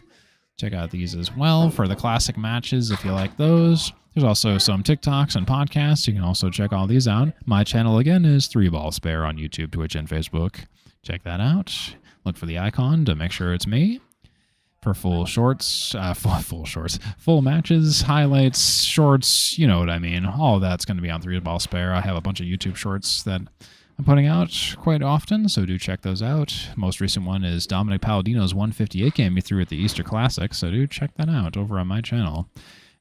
Check out these as well for the classic matches if you like those. There's also some TikToks and podcasts. You can also check all these out. My channel, again, is 3-Ball Spare on YouTube, Twitch, and Facebook. Check that out. Look for the icon to make sure it's me. For full shorts, full matches, highlights, shorts, you know what I mean. All of that's going to be on 3-Ball Spare. I have a bunch of YouTube shorts that I'm putting out quite often, so do check those out. Most recent one is Dominic Palladino's 158 game he threw at the Easter Classic, so do check that out over on my channel.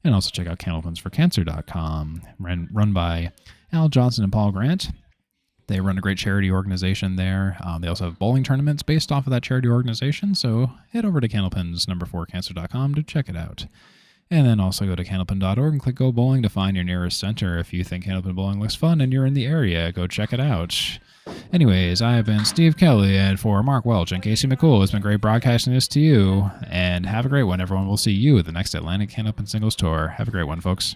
And also check out candlepensforcancer.com, run by Al Johnson and Paul Grant. They run a great charity organization there. They also have bowling tournaments based off of that charity organization, so head over to candlepens4cancer.com to check it out. And then also go to candlepin.org and click Go Bowling to find your nearest center. If you think Candlepin Bowling looks fun and you're in the area, go check it out. Anyways, I have been Steve Kelly, and for Mark Welch and Casey McCoole, it's been great broadcasting this to you. And have a great one, everyone. We'll see you at the next Atlantic Candlepin Singles Tour. Have a great one, folks.